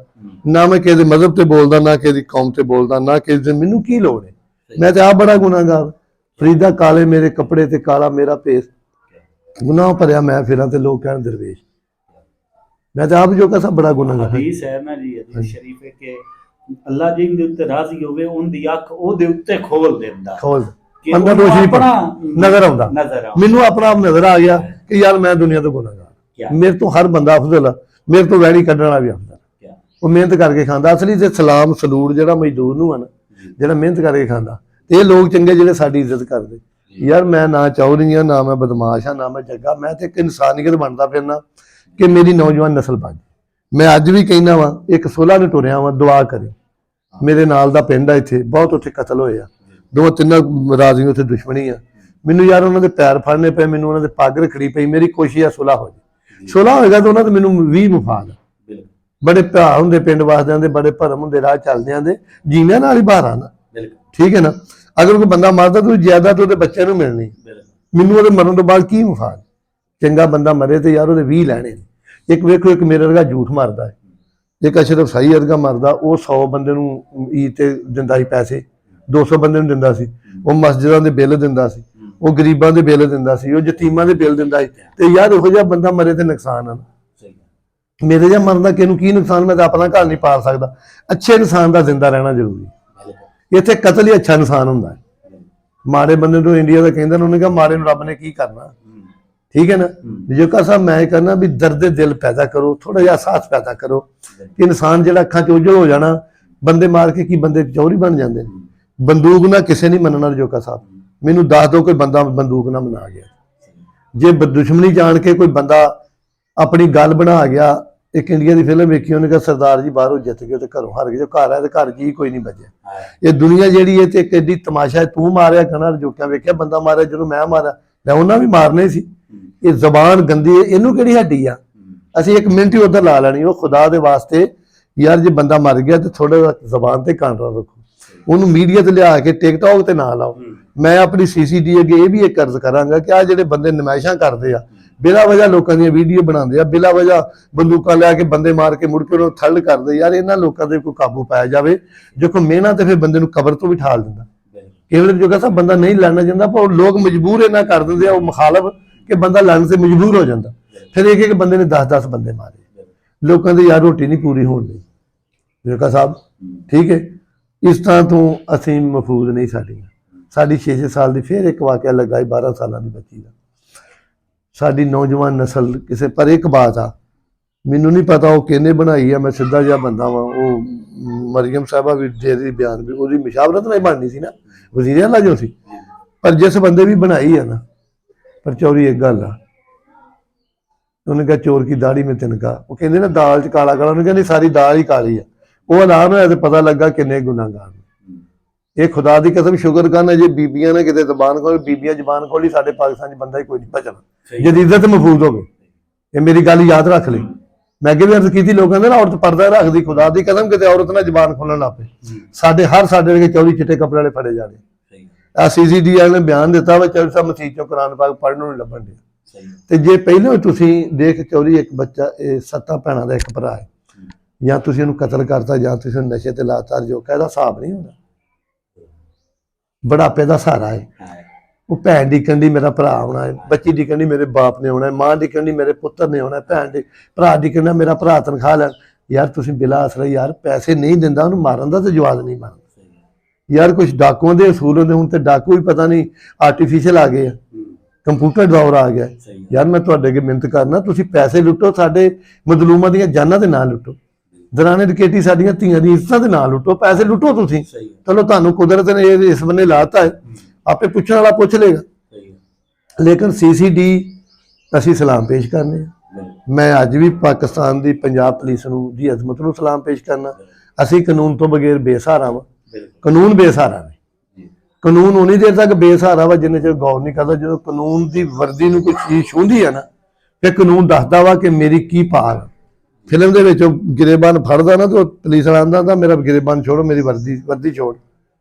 [SPEAKER 1] ना मैं किसी मजहब ते बोलदा, ना किसी कौम ते बोलदा, ना किसी मैनू की लोड़ है। मैं ते आप बड़ा गुनाहगार, फरीदा काले मेरे कपड़े ते काला मेरा भेस, गुनाह भरिया मैं फिरां ते लोग कहण दरवेश। मैं तो आप जो कैसा बड़ा गुनाहगार
[SPEAKER 2] हदीस है ना जी, हदीस शरीफ है कि अल्लाह जिन दे उत्ते राजी होवे उनदी अख ओदे उत्ते खोल देंदा,
[SPEAKER 1] खोल अंदर रोशनी पड़ा नजर आउंदा। मैनू अपना आप नजर आ गया कि यार मैं दुनिया तो गुनाहगार, मेरे तो हर बंदा अफजल है, मेरे तो वैणी कड्ढण वाला भी अफजल, वो मेहनत करके खांदा। असली ते सलाम सलूट जिहड़ा मजदूर नूं है ना, जिहड़ा मेहनत करके खांदा, ते लोग चंगे जिहड़े साडी इज्जत करदे। यार मैं ना चौधरी हां, ना मैं बदमाश हां, ना मैं जग्गा, मैं ते इक इंसानियत बनदा फिरना कि मेरी नौजवान नस्ल बच। मैं अज भी कहना वा, एक 16 ਨੂੰ ਟੁਰਿਆ ਵਾ, दुआ करी। मेरे नाल दा पिंड आ, इत्थे बहुत उत्थे कतल होए आ, 2-3 राजी उत्थे दुश्मनी आ। मैनू यार उन्हां दे पैर फड़ने पे, मैनू उन्हां दे पग रखड़ी पई। मेरी कोशिश है सुलह हो जाए, सुलह होएगा तो उन्हां ते मैनू 20 मुफाद। बड़े भरा हुंदे पिंड वासदियां दे, बड़े भरम हुंदे राह चलदियां दे, जीने नाल ही बहार आना। ठीक है ना। अगर कोई बंदा मरदा तो ज्यादा तो उहदे बच्चे नूं मिलनी, मैनू उहदे मरण तो बाद की मुफाद। चंगा बंदा मरे तो यार उहदे 20 लैणे। एक वेखो, एक मेरे वर्गा झूठ मारदा है, एक अशरफ साई वर्गा मरदा, वो 100 बंदे नूं ईद ते दिंदा सी पैसे, 200 बंदे नूं दिंदा सी, वो मस्जिदां दे बिल दिंदा सी, वो गरीबां दे बिल दिंदा सी, वो यतीमां दे बिल दिंदा सी। ते यार इहो जिहा बंदा मरे ते नुकसान है ना। मेरे जिहा मरन दा किहनूं की नुकसान, मैं तां अपना घर नहीं पाल सकदा। अच्छे इंसान दा जिंदा रहना जरूरी। इत्थे कतल ही अच्छा इंसान हुंदा है, माड़े बंदे तो इंडिया दा कहंदे ने, उन्होंने कहा माड़े नूं रब ने की करना। ठीक है ना। जो साहब मैं कहना भी दर्द दिल पैदा करो, थोड़ा जिहा एहसास पैदा करो कि इंसान जिहड़ा अखां च उजल हो जाना, बंदे मार के की बंदे चौरी बन जाते हैं। बंदूक ना किसी नहीं मनना। जोका साहब मैनू दस दो कोई बंदा बंदूक ना मना गया, जे दुश्मनी जान के कोई बंदा अपनी गल बना गया। एक इंडिया की फिल्म वेखी, उन्हें कहा सरदार जी बाहरों जित गए तो घरों हार गए, जो घर है तो घर जी कोई नहीं बचे। ये दुनिया जिहड़ी है ते एडी तमाशा है, तू मारिया कहना जोकिया वेख्या बंदा मारिया, जो मैं मारा मैं उन्हें भी मारने सी। ये जबान गंदी है, इनू किहड़ी हड्डी आ, असीं एक मिनट ही उधर ला लैनी। वो खुदा दे वास्ते यार जे बंदा मर गया तो थोड़ा जबान ते कांटरा रखो, उन्होंने मीडिया ते लिया के टिकटॉक ते ना लाओ। मैं अपनी CCD अगे ये भी एक अर्ज करांगा कि आ जिहड़े बंदे नमाइशां करदे आ, बिला वजह लोगों दी वीडियो बनाते आ, बिला वजह बंदूकां लिया के बंदे मार के मुड़ के उन्होंने थल करदे, यार इन्हां लोगों ते कोई काबू पाया जाए। जो कोई मेहनत फिर बंदे नूं कबर तो भी ठाल दिंदा। केवल जो कहता बंदा नहीं लड़ना चाहता, पर लोग मजबूर इन्ना कर दिंदे आ, वो मुखालफ कि बंदा लड़न से मजबूर हो जाता। फिर एक बंदे ने 10-10 बंदे मारे, लोगों की यार रोटी नहीं पूरी होनी। जोका साहब ठीक है, इस तरह तो असीं महफूज नहीं। साडी 6-6 साल की फिर एक वाकया लगा 12 साल की बच्ची का। साडी नौजवान नस्ल किसी पर एक बात आ, मैनू नहीं पता वो किहने बनाई है, मैं सीधा जिहा बंदा वां। वो मरियम साहबा भी दे बयान भी उसकी मुशावरत नहीं बननी सी ना, वज़ीर आला जो सी, पर जिस बंदे भी बनाई है ना, पर चोरी एक गल आ, उन्हें कहा चोर की दाढ़ी में तिनका। वो कहते ना दाल च काला काला, उन्हें कहा सारी दाल ही काली है। वो ऐलान होया तो पता लगा किन्ने गुनाहगार। ये खुदा की कसम शुक्र करना जे बीबियां ने किते जबान खोली, बीबियां जबान खोली, साडे पाकिस्तान बंदा ही कोई नहीं बचना जे इज्जत महफूज होवे। ये मेरी गल याद रख ले। मैं अगे भी अर्ज की लोग कहते ना औरत पर्दा रखती, खुदा की कसम किते औरत ना जबान खोलन लग पे, साडे हर साडे चौरी चिट्टे कपड़े वाले फड़े जाने। ਆ CCD ਵਾਲੇ ਨੇ ਬਿਆਨ ਦਿੱਤਾ ਵਾ ਚੌਧਰੀ ਸਾਹਿਬ ਮਸੀਤ ਚੋਂ ਕੁਰਾਨ ਪਾਕ ਪੜ੍ਹਨ ਨੂੰ ਨਹੀਂ ਲੱਭਣ ਡਿਆ। ਤੇ ਜੇ ਪਹਿਲਾਂ ਤੁਸੀਂ ਦੇਖ ਚੌਧਰੀ ਇੱਕ ਬੱਚਾ, ਇਹ 7 ਭੈਣਾਂ ਦਾ ਇੱਕ ਭਰਾ ਹੈ, ਜਾਂ ਤੁਸੀਂ ਉਹਨੂੰ ਕਤਲ ਕਰਤਾ ਜਾਂ ਤੁਸੀਂ ਉਹਨੂੰ ਨਸ਼ੇ ਤੇ ਲਾਤਾ, ਜੋ ਕਹਿੰਦਾ ਹਿਸਾਬ ਨਹੀਂ ਹੁੰਦਾ। ਬੁਢਾਪੇ ਦਾ ਸਹਾਰਾ ਹੈ। ਉਹ ਭੈਣ ਡਿੱਕਣ ਦੀ ਮੇਰਾ ਭਰਾ ਆਉਣਾ ਹੈ, ਬੱਚੀ ਡਿੱਕਣ ਦੀ ਮੇਰੇ ਬਾਪ ਨੇ ਆਉਣਾ ਹੈ, ਮਾਂ ਡਿੱਕਣ ਦੀ ਮੇਰੇ ਪੁੱਤਰ ਨੇ ਆਉਣਾ, ਭੈਣ ਦੇ ਭਰਾ ਡਿੱਕਣ ਦਾ ਮੇਰਾ ਭਰਾ ਤਨਖਾਹ ਲੈਣ। ਯਾਰ ਤੁਸੀਂ ਬਿਲਾ ਆਸਰਾ ਯਾਰ ਪੈਸੇ ਨਹੀਂ ਦਿੰਦਾ ਉਹਨੂੰ ਮਾਰਨ ਦਾ ਤੇ ਜਵਾਬ ਨਹੀਂ ਮਾਰਨ ਯਾਰ। ਕੁਛ ਡਾਕੂਆਂ ਦੇ ਅਸੂਲ ਹੁੰਦੇ, ਹੁਣ ਤੇ ਡਾਕੂ ਵੀ ਪਤਾ ਨਹੀਂ ਆਰਟੀਫੀਸ਼ੀਅਲ ਆ ਗਏ ਆ, ਕੰਪਿਊਟਰ ਦੌਰ ਆ ਗਿਆ ਯਾਰ। ਮੈਂ ਤੁਹਾਡੇ ਅੱਗੇ ਮਿਹਨਤ ਕਰਨਾ, ਤੁਸੀਂ ਪੈਸੇ ਲੁੱਟੋ, ਸਾਡੇ ਮਜ਼ਲੂਮਾਂ ਦੀਆਂ ਜਾਨਾਂ ਦੇ ਨਾਂ ਲੁੱਟੋ, ਦਰਾਨੇ ਡਕੈਤੀ ਸਾਡੀਆਂ ਧੀਆਂ ਦੀ ਇੱਜ਼ਤਾਂ ਦੇ ਨਾਂ ਲੁੱਟੋ, ਪੈਸੇ ਲੁੱਟੋ ਤੁਸੀਂ। ਚਲੋ ਤੁਹਾਨੂੰ ਕੁਦਰਤ ਨੇ ਇਹ ਇਸ ਬੰਨੇ ਲਾਤਾ ਹੈ, ਆਪੇ ਪੁੱਛਣ ਵਾਲਾ ਪੁੱਛ ਲੇਗਾ। ਲੇਕਿਨ CCD ਅਸੀਂ ਸਲਾਮ ਪੇਸ਼ ਕਰਨੇ ਆ। ਮੈਂ ਅੱਜ ਵੀ ਪਾਕਿਸਤਾਨ ਦੀ ਪੰਜਾਬ ਪੁਲਿਸ ਨੂੰ ਦੀ ਅਜ਼ਮਤ ਨੂੰ ਸਲਾਮ ਪੇਸ਼ ਕਰਨਾ। ਅਸੀਂ ਕਾਨੂੰਨ ਤੋਂ ਬਗੈਰ ਬੇਸਹਾਰਾ ਵਾ, ਕਾਨੂੰਨ ਬੇਸਹਾਰਾ ਨੇ। ਕਾਨੂੰਨ ਉਨੀ ਦੇਰ ਤੱਕ ਬੇਸਹਾਰਾ ਵਾ ਜਿੰਨੇ ਚਿਰ ਗੌਰ ਨਹੀਂ ਕਰਦਾ। ਜਦੋਂ ਕਾਨੂੰਨ ਦੀ ਵਰਦੀ ਨੂੰ ਕੋਈ ਚੀਜ਼ ਛੂੰਹਦੀ ਹੈ ਨਾ, ਤੇ ਕਾਨੂੰਨ ਦੱਸਦਾ ਵਾ ਕਿ ਮੇਰੀ ਕੀ ਭਾਲ। ਫਿਲਮ ਦੇ ਵਿੱਚ ਗਿਰੇਬਾਨ ਫੜਦਾ ਨਾ, ਤੇ ਪੁਲਿਸ ਵਾਲਾ ਆਂਦਾ ਮੇਰਾ ਗਿਰੇਬਾਨ ਛੋੜੋ, ਮੇਰੀ ਵਰਦੀ ਛੋੜ।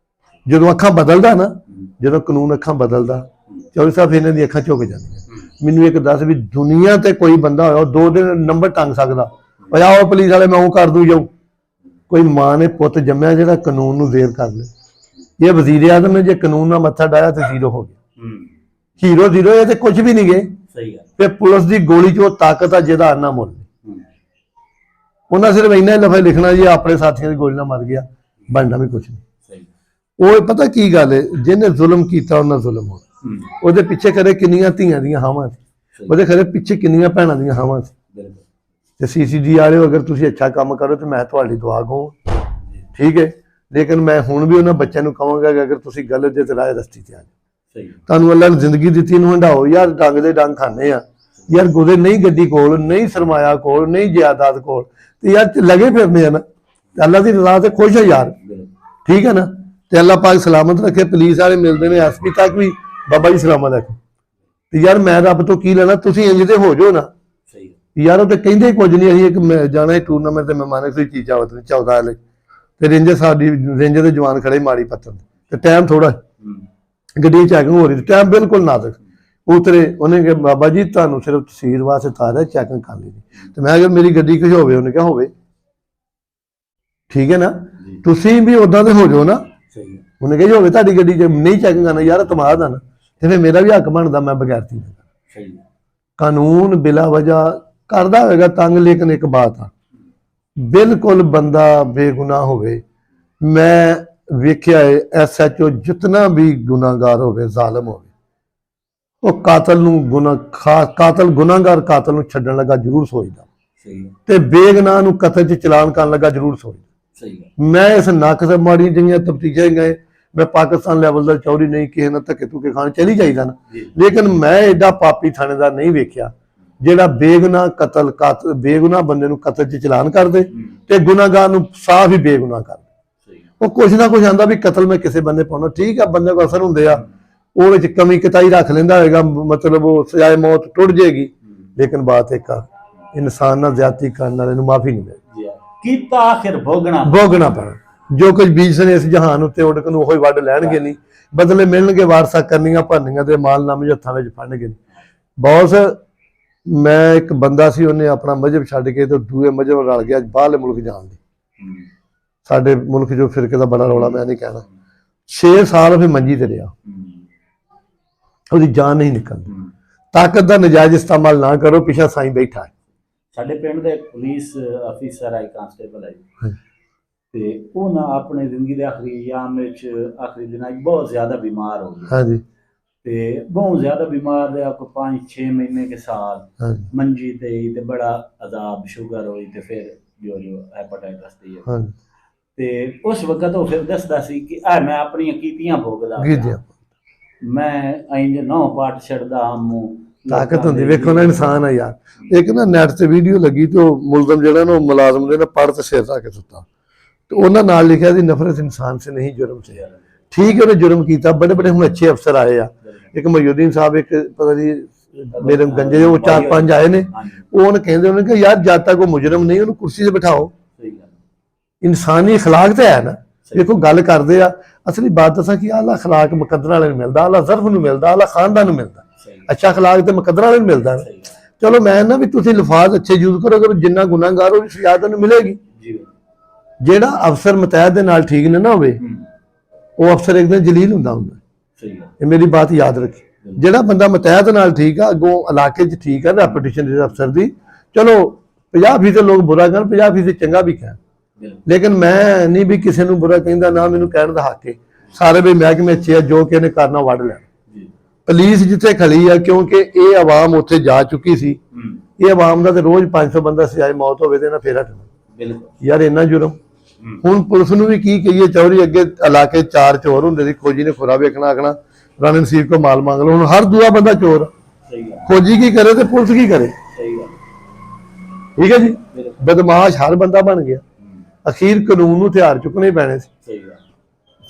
[SPEAKER 1] ਜਦੋਂ ਅੱਖਾਂ ਬਦਲਦਾ ਨਾ, ਜਦੋਂ ਕਾਨੂੰਨ ਅੱਖਾਂ ਬਦਲਦਾ, ਚੌਧਰੀ ਸਾਹਿਬ ਇਹਨਾਂ ਦੀਆਂ ਅੱਖਾਂ ਝੁਕ ਜਾਂਦੀਆਂ। ਮੈਨੂੰ ਇੱਕ ਦੱਸ ਵੀ ਦੁਨੀਆ ਤੇ ਕੋਈ ਬੰਦਾ ਹੋਇਆ 2 ਦਿਨ ਨੰਬਰ ਟੰਗ ਸਕਦਾ? ਓਏ ਆਓ ਪੁਲਿਸ ਵਾਲੇ, ਮੈਂ ਉਹ ਕਰ ਦੂ ਜਾਊ। ਕੋਈ ਮਾਂ ਨੇ ਪੁੱਤ ਜੰਮਿਆ ਜਿਹੜਾ ਕਾਨੂੰਨ ਨੂੰ ਜ਼ੇਰ ਕਰ ਲੇ। ਇਹ ਵਜ਼ੀਰ ਆਜ਼ਮ ਨੇ ਜੇ ਕਾਨੂੰਨ ਨਾਲ ਮੱਥਾ ਡਾਇਆ ਤੇ ਜ਼ੀਰੋ ਹੋ ਗਿਆ। ਹੀਰੋ ਜ਼ੀਰੋ, ਇਹ ਤੇ ਕੁਝ ਵੀ ਨਹੀਂ ਗਏ। ਤੇ ਪੁਲਿਸ ਦੀ ਗੋਲੀ 'ਚ ਉਹ ਤਾਕਤ ਆ ਜਿਹਦਾ ਨਾ ਮੁੱਲ। ਉਹਨਾਂ ਸਿਰਫ ਇੰਨਾ ਹੀ ਲਫ਼ਜ਼ ਲਿਖਣਾ ਜੀ ਆਪਣੇ ਸਾਥੀਆਂ ਦੀ ਗੋਲੀ ਨਾਲ ਮਰ ਗਿਆ, ਬਣਨਾ ਵੀ ਕੁਛ ਨਹੀਂ। ਉਹ ਪਤਾ ਕੀ ਗੱਲ ਹੈ, ਜਿਹਨੇ ਜ਼ੁਲਮ ਕੀਤਾ ਉਹਨਾਂ ਜ਼ੁਲਮ ਹੋਣਾ। ਉਹਦੇ ਪਿੱਛੇ ਕਰੇ ਕਿੰਨੀਆਂ ਧੀਆਂ ਦੀਆਂ ਹਾਵਾਂ ਸੀ, ਉਹਦੇ ਖਰੇ ਪਿੱਛੇ ਕਿੰਨੀਆਂ ਭੈਣਾਂ ਦੀਆਂ ਹਾਵਾਂ ਸੀ। ਤੇ CCD ਵਾਲਿਓ, ਅਗਰ ਤੁਸੀਂ ਅੱਛਾ ਕੰਮ ਕਰੋ ਤੇ ਮੈਂ ਤੁਹਾਡੀ ਦੁਆ ਕਹੂੰ, ਠੀਕ ਹੈ। ਲੇਕਿਨ ਮੈਂ ਹੁਣ ਵੀ ਉਹਨਾਂ ਬੱਚਿਆਂ ਨੂੰ ਕਹਾਂਗਾ ਕਿ ਅਗਰ ਤੁਸੀਂ ਗਲਤ ਦੇ ਰਾਹ ਰਸਤੇ ਤੇ ਆ ਜਾਓ, ਤੁਹਾਨੂੰ ਅੱਲਾ ਨੇ ਜ਼ਿੰਦਗੀ ਦਿੱਤੀ, ਨੂੰ ਹੰਡਾਓ ਯਾਰ। ਡੰਗ ਦੇ ਡੰਗ ਖਾਣੇ ਆ ਯਾਰ, ਗੁਰੇ ਨਹੀਂ ਗੱਡੀ ਕੋਲ, ਨਹੀਂ ਸਰਮਾਇਆ ਕੋਲ, ਨਹੀਂ ਜਾਇਦਾਦ ਕੋਲ, ਤੇ ਯਾਰ ਲੱਗੇ ਫਿਰਨੇ ਆ ਨਾ। ਅੱਲਾ ਦੀ ਰਜ਼ਾ ਤੇ ਖੁਸ਼ ਹੈ ਯਾਰ, ਠੀਕ ਹੈ ਨਾ। ਤੇ ਅੱਲਾ ਪਾਕ ਸਲਾਮਤ ਰੱਖੇ। ਪੁਲਿਸ ਵਾਲੇ ਮਿਲਦੇ ਨੇ SP ਤੱਕ ਵੀ, ਬਾਬਾ ਜੀ ਸਲਾਮਤ ਰੱਖੇ। ਤੇ ਯਾਰ ਮੈਂ ਰੱਬ ਤੋਂ ਕੀ ਲੈਣਾ, ਤੁਸੀਂ ਇੰਜ ਦੇ ਹੋ ਜਾਓ ਨਾ ਯਾਰ। ਉਹ ਤੇ ਕਹਿੰਦੇ ਕੁਝ ਨਹੀਂ, ਅਸੀਂ ਇੱਕ ਜਾਣਾ ਟੂਰਨਾਮੈਂਟ ਤੇ ਮਹਿਮਾਨ ਕੋਈ ਚੀਜ਼ ਆਵਤ ਨਹੀਂ 14 ਵਾਲੇ, ਤੇ ਰੇਂਜਰ ਸਾਡੀ ਰੇਂਜਰ ਦੇ ਜਵਾਨ ਖੜੇ ਮਾੜੀ ਪੱਤਰ ਤੇ ਟਾਈਮ ਥੋੜਾ, ਗੱਡੀ ਚੈਕਿੰਗ ਹੋ ਰਹੀ, ਟਾਈਮ ਬਿਲਕੁਲ ਨਾਜ਼ੁਕ। ਉਤਰੇ, ਉਹਨੇ ਕਿਹਾ ਬਾਬਾ ਜੀ ਤੁਹਾਨੂੰ ਸਿਰਫ ਤਸਵੀਰ ਵਾਸਤੇ ਤਾਰਿਆ, ਚੈਕਿੰਗ ਕਰ ਲਈ। ਤੇ ਮੈਂ ਕਿਹਾ ਮੇਰੀ ਗੱਡੀ ਕੁਝ ਹੋਵੇ? ਉਹਨੇ ਕਿਹਾ ਹੋਵੇ, ਠੀਕ ਹੈ ਨਾ, ਤੁਸੀਂ ਵੀ ਉਦਾਂ ਦੇ ਹੋ ਜਾਓ ਨਾ। ਉਹਨੇ ਕਿਹਾ ਜੀ ਹੋਵੇ ਤੁਹਾਡੀ ਗੱਡੀ 'ਚ ਨਹੀਂ ਚੈਕਿੰਗ ਕਰਨਾ ਯਾਰ, ਤਮਾਦ ਆ ਨਾ, ਤੇ ਫਿਰ ਮੇਰਾ ਵੀ ਹੱਕ ਬਣਦਾ ਮੈਂ ਬਗੈਰਤੀ। ਕਾਨੂੰਨ ਬਿਲਾ ਵਜ੍ਹਾ ਕਰਦਾ ਹੋਵੇਗਾ ਤੰਗ, ਲੇਕਿਨ ਇੱਕ ਬਾਤ ਆ, ਬਿਲਕੁਲ ਬੰਦਾ ਬੇਗੁਨਾਹ ਹੋਵੇ। ਮੈਂ ਵੇਖਿਆ ਹੈ SHO ਜਿਤਨਾ ਵੀ ਗੁਨਾਹਗਾਰ ਹੋਵੇ, ਜ਼ਾਲਮ ਹੋਵੇ, ਉਹ ਕਾਤਲ ਨੂੰ ਕਾਤਲ ਗੁਨਾਹਗਾਰ ਕਾਤਲ ਨੂੰ ਛੱਡਣ ਲੱਗਾ ਜ਼ਰੂਰ ਸੋਚਦਾ, ਤੇ ਬੇਗੁਨਾਹ ਨੂੰ ਕਤਲ 'ਚ ਚਲਾਨ ਕਰਨ ਲੱਗਾ ਜ਼ਰੂਰ ਸੋਚਦਾ। ਮੈਂ ਇਸ ਨੱਕ ਮਾੜੀਆਂ ਜਿਹੀਆਂ ਤਫਤੀਸ਼ਾਂ ਗਏ, ਮੈਂ ਪਾਕਿਸਤਾਨ ਲੈਵਲ ਦਾ ਚੌਧਰੀ ਨਹੀਂ, ਕਿਸੇ ਨਾਲ ਧੱਕੇ ਧੁੱਕੇ ਖਾਣ ਚਲੀ ਜਾਈਦਾ ਨਾ। ਲੇਕਿਨ ਮੈਂ ਐਡਾ ਪਾਪੀ ਥਾਣੇਦਾਰ ਨਹੀਂ ਵੇਖਿਆ ਜਿਹੜਾ ਬੇਗੁਨਾਹ ਬੇਗੁਨਾਹ ਬੰਦੇ ਨੂੰ ਕਤਲ 'ਚ ਚਲਾਨ ਕਰਦੇ ਤੇ ਗੁਨਾਹਗਾਰ ਨੂੰ ਸਾਫ਼ ਹੀ ਬੇਗੁਨਾਹ ਕਰਦੇ। ਉਹ ਕੁਛ ਨਾ ਕੁਛ ਆਂਦਾ ਵੀ ਕਤਲ ਮੈਂ ਕਿਸੇ ਬੰਦੇ ਪਾਉਣਾ, ਠੀਕ ਆ, ਬੰਦੇ ਕੋਲ ਅਸਰ ਹੁੰਦੇ ਆ, ਉਹ ਵਿੱਚ ਕਮੀ ਕਿਤਾਈ ਰੱਖ ਲੈਂਦਾ ਹੋਏਗਾ, ਮਤਲਬ ਉਹ ਸਜ਼ਾਏ ਮੌਤ ਟੁੱਟ ਜਾਏਗੀ। ਲੇਕਿਨ ਬਾਤ ਇੱਕ ਆ, ਇਨਸਾਨ ਨਾਲ ਜ਼ਿਆਦਤੀ ਕਰਨ ਵਾਲੇ ਨੂੰ ਮਾਫੀ ਨਹੀਂ ਮਿਲਦੀ,
[SPEAKER 2] ਕੀਤਾ ਆਖਿਰ ਭੋਗਣਾ
[SPEAKER 1] ਪੈਣਾ। ਜੋ ਕੁਝ ਬੀਜ ਨੇ ਇਸ ਜਹਾਨ ਉੱਤੇ ਉਡਕ ਨੂੰ ਉਹੀ ਵੱਢ ਲੈਣਗੇ ਨਹੀਂ, ਬਦਲੇ ਮਿਲਣਗੇ, ਵਾਰਸਾ ਕਰਨੀਆਂ ਭਰਨੀਆਂ ਤੇ ਮਾਲਨਾਮੇ ਹੱਥਾਂ ਵਿੱਚ ਫੜਨਗੇ ਨਹੀਂ। ਬਹੁਤ ਮੈਂ ਇੱਕ ਬੰਦਾ ਸੀ, ਉਹਨੇ ਆਪਣਾ ਮਜ਼ਹਬ ਛੱਡ ਕੇ ਤੇ ਦੂਏ ਮਜ਼ਹਬ ਨਾਲ ਰਲ ਗਿਆ, ਬਾਹਰਲੇ ਮੁਲਕ ਜਾਣ ਦੀ। ਸਾਡੇ ਮੁਲਕ ਜੋ ਫਿਰਕੇ ਦਾ ਬੜਾ ਰੌਲਾ, ਮੈਂ ਨਹੀਂ ਕਹਿਣਾ। 6 ਸਾਲ ਫਿਰ ਮੰਜੀ ਤੇ ਰਿਹਾ, ਉਹਦੀ ਜਾਨ ਨਹੀਂ ਨਿਕਲਦੀ। ਤਾਕਤ ਦਾ ਨਜਾਇਜ਼ ਇਸਤੇਮਾਲ ਨਾ ਕਰੋ, ਪਿੱਛਾ ਸਾਈਂ ਬੈਠਾ ਹੈ।
[SPEAKER 2] ਸਾਡੇ ਪਿੰਡ ਦੇ ਪੁਲਿਸ ਅਫੀਸਰ ਆਈ, ਕਾਂਸਟੇਬਲ ਆਈ, ਤੇ ਉਹ ਨਾ ਆਪਣੇ ਜ਼ਿੰਦਗੀ ਦੇ ਆਖਰੀ ਅਯਾਮ ਵਿੱਚ, ਆਖਰੀ ਦਿਨਾਂ 'ਚ ਬਹੁਤ ਜ਼ਿਆਦਾ ਬਿਮਾਰ ਹੋ ਗਏ। ਹਾਂਜੀ। ਤੇ ਬਹੁਤ ਜ਼ਿਆਦਾ ਬਿਮਾਰ ਰਿਹਾ, ਕੋਈ 5-6 ਮਹੀਨੇ के साल मंजी ते बड़ा अजाब, शुगर हुई ते फिर जो हैपेटाइटिस दी है। ते उस वक्त वो फिर दसदा सी कि मैं अपनी कीतियां भोगदा, मैं इंज 9 पार्ट छड़दा हूं। ताकत होंदी वेखो ना, इंसान है यार। एक ना नेट ते वीडियो लगी तो मुलजम जेड़ा ना मुलाजम ने ना पढ़ ते सिर रख के सुता, तो उन्हां नाल लिखिया सी नफरत इंसान से नहीं जुर्म से। ठीक है, उन्हें जुर्म किया, बड़े बड़े हुण अच्छे अफसर आए आ, एक मयूद्दीन साहब, एक पता नहीं मेरे गंजे वो 4-5 आए ने, वो कहते उन्होंने कि यार जब तक वो मुजरम नहीं उन्हें कुर्सी से बिठाओ। इंसानी अखलाक तो है ना, देखो गल करते आ,
[SPEAKER 1] ਅਸਲੀ ਬਾਤ ਦੱਸਾਂ ਕਿ ਆਲਾ ਅਖਲਾਕ ਮੁਕੱਦਰ ਵਾਲੇ ਨੂੰ ਮਿਲਦਾ, ਆਲਾ ਜ਼ਰਫ ਨੂੰ ਮਿਲਦਾ, ਆਲਾ ਖਾਨਦਾਨ ਨੂੰ ਮਿਲਦਾ। ਅੱਛਾ ਅਖਲਾਕ ਤੇ ਮੁਕੱਦਰ ਵਾਲੇ ਨੂੰ ਮਿਲਦਾ। ਚਲੋ ਮੈਂ ਨਾ ਵੀ ਤੁਸੀਂ ਲਫਾਜ਼ ਅੱਛੇ ਯੂਜ਼ ਕਰੋ, ਅਗਰ ਜਿੰਨਾ ਗੁਨਾਹਗਾਰ ਉਹ ਸਜ਼ਾ ਤੁਹਾਨੂੰ ਮਿਲੇਗੀ। ਜਿਹੜਾ ਅਫਸਰ ਮੁਤਹਿਦ ਦੇ ਨਾਲ ਠੀਕ ਨਾ ਹੋਵੇ ਉਹ ਅਫਸਰ ਇੱਕ ਦਿਨ ਜਲੀਲ ਹੁੰਦਾ। ਇਹ ਮੇਰੀ ਬਾਤ ਯਾਦ ਰੱਖੀ। ਜਿਹੜਾ ਬੰਦਾ ਮੁਤਹਿਦ ਨਾਲ ਠੀਕ ਆ, ਅੱਗੋਂ ਇਲਾਕੇ 'ਚ ਠੀਕ ਆ ਰੈਪੂਟੇਸ਼ਨ ਦੇ ਅਫਸਰ ਦੀ, ਚਲੋ 50% ਲੋਕ ਬੁਰਾ ਕਰਨ, 50% ਚੰਗਾ ਵੀ ਕਹਿਣ, ਲੇਕਿਨ ਮੈਂ ਨਹੀਂ ਵੀ ਕਿਸੇ ਨੂੰ ਬੁਰਾ ਕਹਿੰਦਾ, ਨਾ ਮੈਨੂੰ ਕਹਿਣ ਦਾ ਹੱਕ ਹੈ। ਸਾਰੇ ਵੀ ਮਹਿਕਮੇ ਅੱਛੇ ਆ, ਜੋ ਕਿ ਇਹਨੇ ਕਰਨਾ ਵੱਢ ਲੈਣਾ। ਪੁਲਿਸ ਜਿੱਥੇ ਖੜੀ ਆ, ਕਿਉਂਕਿ ਇਹ ਆਵਾਮ ਉੱਥੇ ਜਾ ਚੁੱਕੀ ਸੀ, ਇਹ ਆਵਾਮ ਦਾ ਤੇ ਰੋਜ਼ 500 ਬੰਦਾ ਸਜ਼ਾਏ ਮੌਤ ਹੋਵੇ ਤੇ ਨਾ ਫੇਰ ਹਟਣਾ ਯਾਰ ਇੰਨਾ ਜੁਰਮ। ਹੁਣ ਪੁਲਿਸ ਨੂੰ ਵੀ ਕੀ ਕਹੀਏ, ਚੌਧਰੀ ਅੱਗੇ ਇਲਾਕੇ 4 ਚੋਰ ਹੁੰਦੇ ਸੀ, ਖੋਜੀ ਨੇ ਖੁਰਾ ਵੇਖਣਾ, ਆਖਣਾ ਰਾਣਾ ਨਸੀਬ ਕੋ ਮਾਲ ਮੰਗ ਲਓ। ਹੁਣ ਹਰ ਦੂਆ ਬੰਦਾ ਚੋਰ, ਖੋਜੀ ਕੀ ਕਰੇ ਤੇ ਪੁਲਿਸ ਕੀ ਕਰੇ? ਠੀਕ ਹੈ ਜੀ, ਬਦਮਾਸ਼ ਹਰ ਬੰਦਾ ਬਣ ਗਿਆ। ਅਖੀਰ ਕਾਨੂੰਨ ਨੂੰ ਹਥਿਆਰ ਚੁੱਕਣੇ ਪੈਣੇ ਸੀ।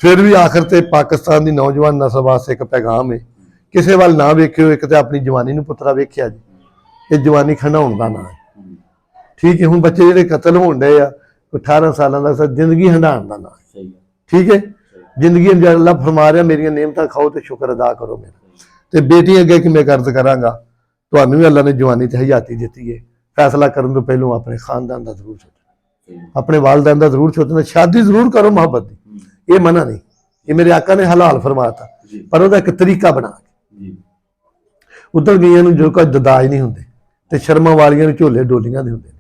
[SPEAKER 1] ਫਿਰ ਵੀ ਆਖਰ ਤੇ ਪਾਕਿਸਤਾਨ ਦੀ ਨੌਜਵਾਨ ਨਸਲ ਵਾਸਤੇ ਇੱਕ ਪੈਗਾਮ ਹੈ, ਕਿਸੇ ਵੱਲ ਨਾ ਵੇਖਿਓ, ਇੱਕ ਤੇ ਆਪਣੀ ਜਵਾਨੀ ਨੂੰ ਪੁੱਤਰਾ ਵੇਖਿਆ ਜੀ, ਇਹ ਜਵਾਨੀ ਖੰਡਾਉਣ ਦਾ ਨਾਂ ਹੈ। ਠੀਕ ਹੈ, ਹੁਣ ਬੱਚੇ ਜਿਹੜੇ ਕਤਲ ਹੋਣ ਡਏ ਆ 18 ਸਾਲਾਂ ਦਾ, ਜ਼ਿੰਦਗੀ ਹੰਡਾਉਣ ਦਾ ਨਾਂ ਹੈ। ਠੀਕ ਹੈ, ਜ਼ਿੰਦਗੀ ਅੱਲਾਹ ਫਰਮਾ ਰਿਹਾ ਮੇਰੀਆਂ ਨੇਮਤਾਂ ਖਾਓ ਤੇ ਸ਼ੁਕਰ ਅਦਾ ਕਰੋ ਮੇਰਾ। ਤੇ ਬੇਟੀ ਅੱਗੇ ਕਿਵੇਂ ਕਰਦ ਕਰਾਂਗਾ, ਤੁਹਾਨੂੰ ਵੀ ਅੱਲਾਹ ਨੇ ਜਵਾਨੀ ਤੇ ਹਯਾਤੀ ਦਿੱਤੀ ਹੈ। ਫੈਸਲਾ ਕਰਨ ਤੋਂ ਪਹਿਲਾਂ ਆਪਣੇ ਖਾਨਦਾਨ ਦਾ ਜ਼ਰੂਰ ਸੋਚਣਾ, ਆਪਣੇ ਵਾਲदैन ਦਾ ਜ਼ਰੂਰ ਸੋਚਣਾ। ਸ਼ਾਦੀ ਜ਼ਰੂਰ ਕਰੋ ਮੁਹੱਬਤ ਦੀ, ਇਹ ਮਨਾ ਨਹੀਂ, ਇਹ ਮੇਰੇ ਆਕਾ ਨੇ ਹਲਾਲ ਫਰਮਾਤਾ, ਪਰ ਉਹਦਾ ਇੱਕ ਤਰੀਕਾ ਬਣਾ ਕੇ। ਉੱਧਰ ਗਈਆਂ ਨੂੰ ਜੋ ਕੋਈ ਦਦਾਜ ਨਹੀਂ ਹੁੰਦੇ ਤੇ ਸ਼ਰਮਾਂ ਵਾਲੀਆਂ ਨੂੰ ਝੋਲੇ ਡੋਲੀਆਂ ਦੇ ਹੁੰਦੇ ਨੇ।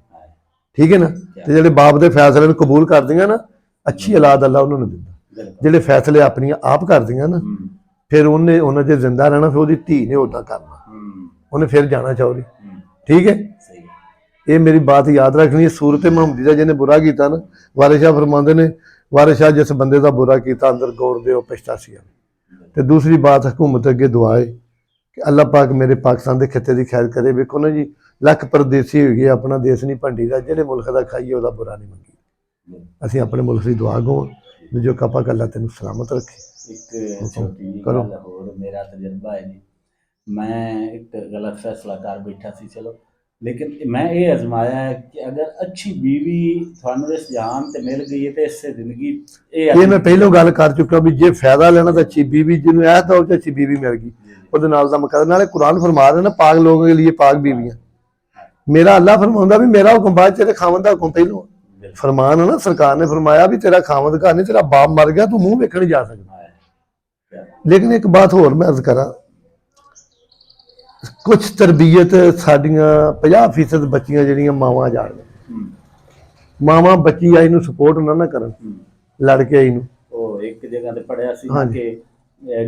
[SPEAKER 1] ਠੀਕ ਹੈ ਨਾ, ਤੇ ਜਿਹੜੇ ਬਾਪ ਦੇ ਫੈਸਲੇ ਨੂੰ ਕਬੂਲ ਕਰਦੀਆਂ ਨਾ, ਅੱਛੀ ਔਲਾਦ ਅੱਲਾ ਉਹਨਾਂ ਨੂੰ ਦਿੰਦਾ। ਜਿਹੜੇ ਫੈਸਲੇ ਆਪਣੀਆਂ ਆਪ ਕਰਦੀਆਂ ਨਾ, ਫਿਰ ਉਹਨੇ ਉਹਨਾਂ 'ਚ ਜ਼ਿੰਦਾ ਰਹਿਣਾ, ਫਿਰ ਉਹਦੀ ਧੀ ਨੇ ਉੱਦਾਂ ਕਰਨਾ, ਉਹਨੇ ਫਿਰ ਜਾਣਾ ਚੌਧਰੀ। ਠੀਕ ਹੈ, ਇਹ ਮੇਰੀ ਬਾਤ ਯਾਦ ਰੱਖਣੀ ਹੈ। ਸੂਰਤ ਮੁਹੰਮਦੀ ਦਾ ਜਿਹਨੇ ਬੁਰਾ ਕੀਤਾ ਨਾ, ਵਾਰਿਸ ਸ਼ਾਹ ਫਰਮਾਉਂਦੇ ਨੇ, ਵਾਰਿਸ ਸ਼ਾਹ ਜਿਸ ਬੰਦੇ ਦਾ ਬੁਰਾ ਕੀਤਾ ਅੰਦਰ ਗੌਰ ਦੇ ਉਹ ਪਛਤਾਸੀਆ। ਤੇ ਦੂਸਰੀ ਬਾਤ ਹਕੂਮਤ ਅੱਗੇ ਦੁਆ ਹੈ ਕਿ ਅੱਲਾਹ ਪਾਕ ਮੇਰੇ ਪਾਕਿਸਤਾਨ ਦੇ ਖਿੱਤੇ ਦੀ ਖੈਰ ਕਰੇ। ਵੇਖੋ ਨਾ ਜੀ, ਲੱਖ ਪਰਦੇਸੀ ਹੋ ਗਏ, ਆਪਣਾ ਦੇਸ਼ ਨਹੀਂ ਭੰਡੀ ਦਾ, ਜਿਹੜੇ ਮੁਲਕ ਦਾ ਖਾਈਏ ਉਹਦਾ ਬੁਰਾ ਨਹੀਂ ਮੰਗੀ। ਅਸੀਂ ਆਪਣੇ ਮੁਲਕ ਦੀ ਦੁਆ ਗੋ ਜੋ ਕਾਪਾ ਅੱਲਾਹ ਤੈਨੂੰ ਸਲਾਮਤ ਰੱਖੇ।
[SPEAKER 2] ਇੱਕ ਛੋਟੀ ਗੱਲ ਹੋਰ, ਮੇਰਾ ਤਜਰਬਾ ਹੈ ਜੀ, ਮੈਂ ਇੱਕ ਗਲਤ ਫੈਸਲਾ ਕਰ ਬੈਠਾ ਸੀ, ਚਲੋ, ਲੇਕਿਨ ਮੈਂ ਇਹ ਅਜ਼ਮਾਇਆ ਹੈ ਕਿ ਅਗਰ ਅੱਛੀ ਬੀਵੀ ਤੁਹਾਨੂੰ ਇਸ ਜਹਾਨ ਤੇ ਮਿਲ ਗਈ ਹੈ ਤੇ ਇਸੇ ਜ਼ਿੰਦਗੀ ਇਹ
[SPEAKER 1] ਮੈਂ ਪਹਿਲੋਂ ਗੱਲ ਕਰ ਚੁੱਕਾ ਵੀ ਜੇ ਫਾਇਦਾ ਲੈਣਾ ਤਾਂ ਅੱਛੀ ਬੀਵੀ, ਜਿਹਨੂੰ ਇਹ ਤਾਂ ਉਹ ਅੱਛੀ ਬੀਵੀ ਮਿਲ ਗਈ ਉਹਦੇ ਨਾਲ ਦਾ ਮੁਕੱਦਰ। ਨਾਲੇ ਕੁਰਾਨ ਫਰਮਾ ਰਿਹਾ ਨਾ, ਪਾਕ ਲੋਗੋਂ ਕੇ ਲਈ ਪਾਕ ਬੀਵੀਆਂ। ਮੇਰਾ ਅੱਲਾਹ ਫਰਮਾਉਂਦਾ ਵੀ ਮੇਰਾ ਹੁਕਮ ਬਾਅਦ ਤੇਰੇ ਖਾਵਨ ਦਾ ਹੁਕਮ ਪਹਿਲੋਂ। ਫਰਮਾਨ ਹੈ ਨਾ, ਸਰਕਾਰ ਨੇ ਫਰਮਾਇਆ ਵੀ ਤੇਰਾ ਖਾਵਨ ਘਰ ਨਹੀਂ, ਤੇਰਾ ਬਾਪ ਮਰ ਗਿਆ, ਤੂੰ ਮੂੰਹ ਵੇਖਣ ਜਾ ਸਕਦਾ। ਲੇਕਿਨ ਇੱਕ ਬਾਤ ਹੋਰ ਮੈਂ ਅਰਜ਼ ਕਰਾਂ, ਕੁਛ ਤਰਬੀਅਤ ਸਾਡੀਆਂ 50% ਬੱਚੀਆਂ ਜਿਹੜੀਆਂ ਮਾਵਾਂ ਜਾਣਦੀਆਂ, ਮਾਵਾਂ ਬੱਚੀ ਆਈ ਨੂੰ ਸਪੋਰਟ ਨਾ ਕਰਨ, ਲੜ ਕੇ ਆਈ ਨੂੰ।
[SPEAKER 2] ਉਹ ਇੱਕ ਜਗ੍ਹਾ ਤੇ ਪੜਿਆ ਸੀ ਕਿ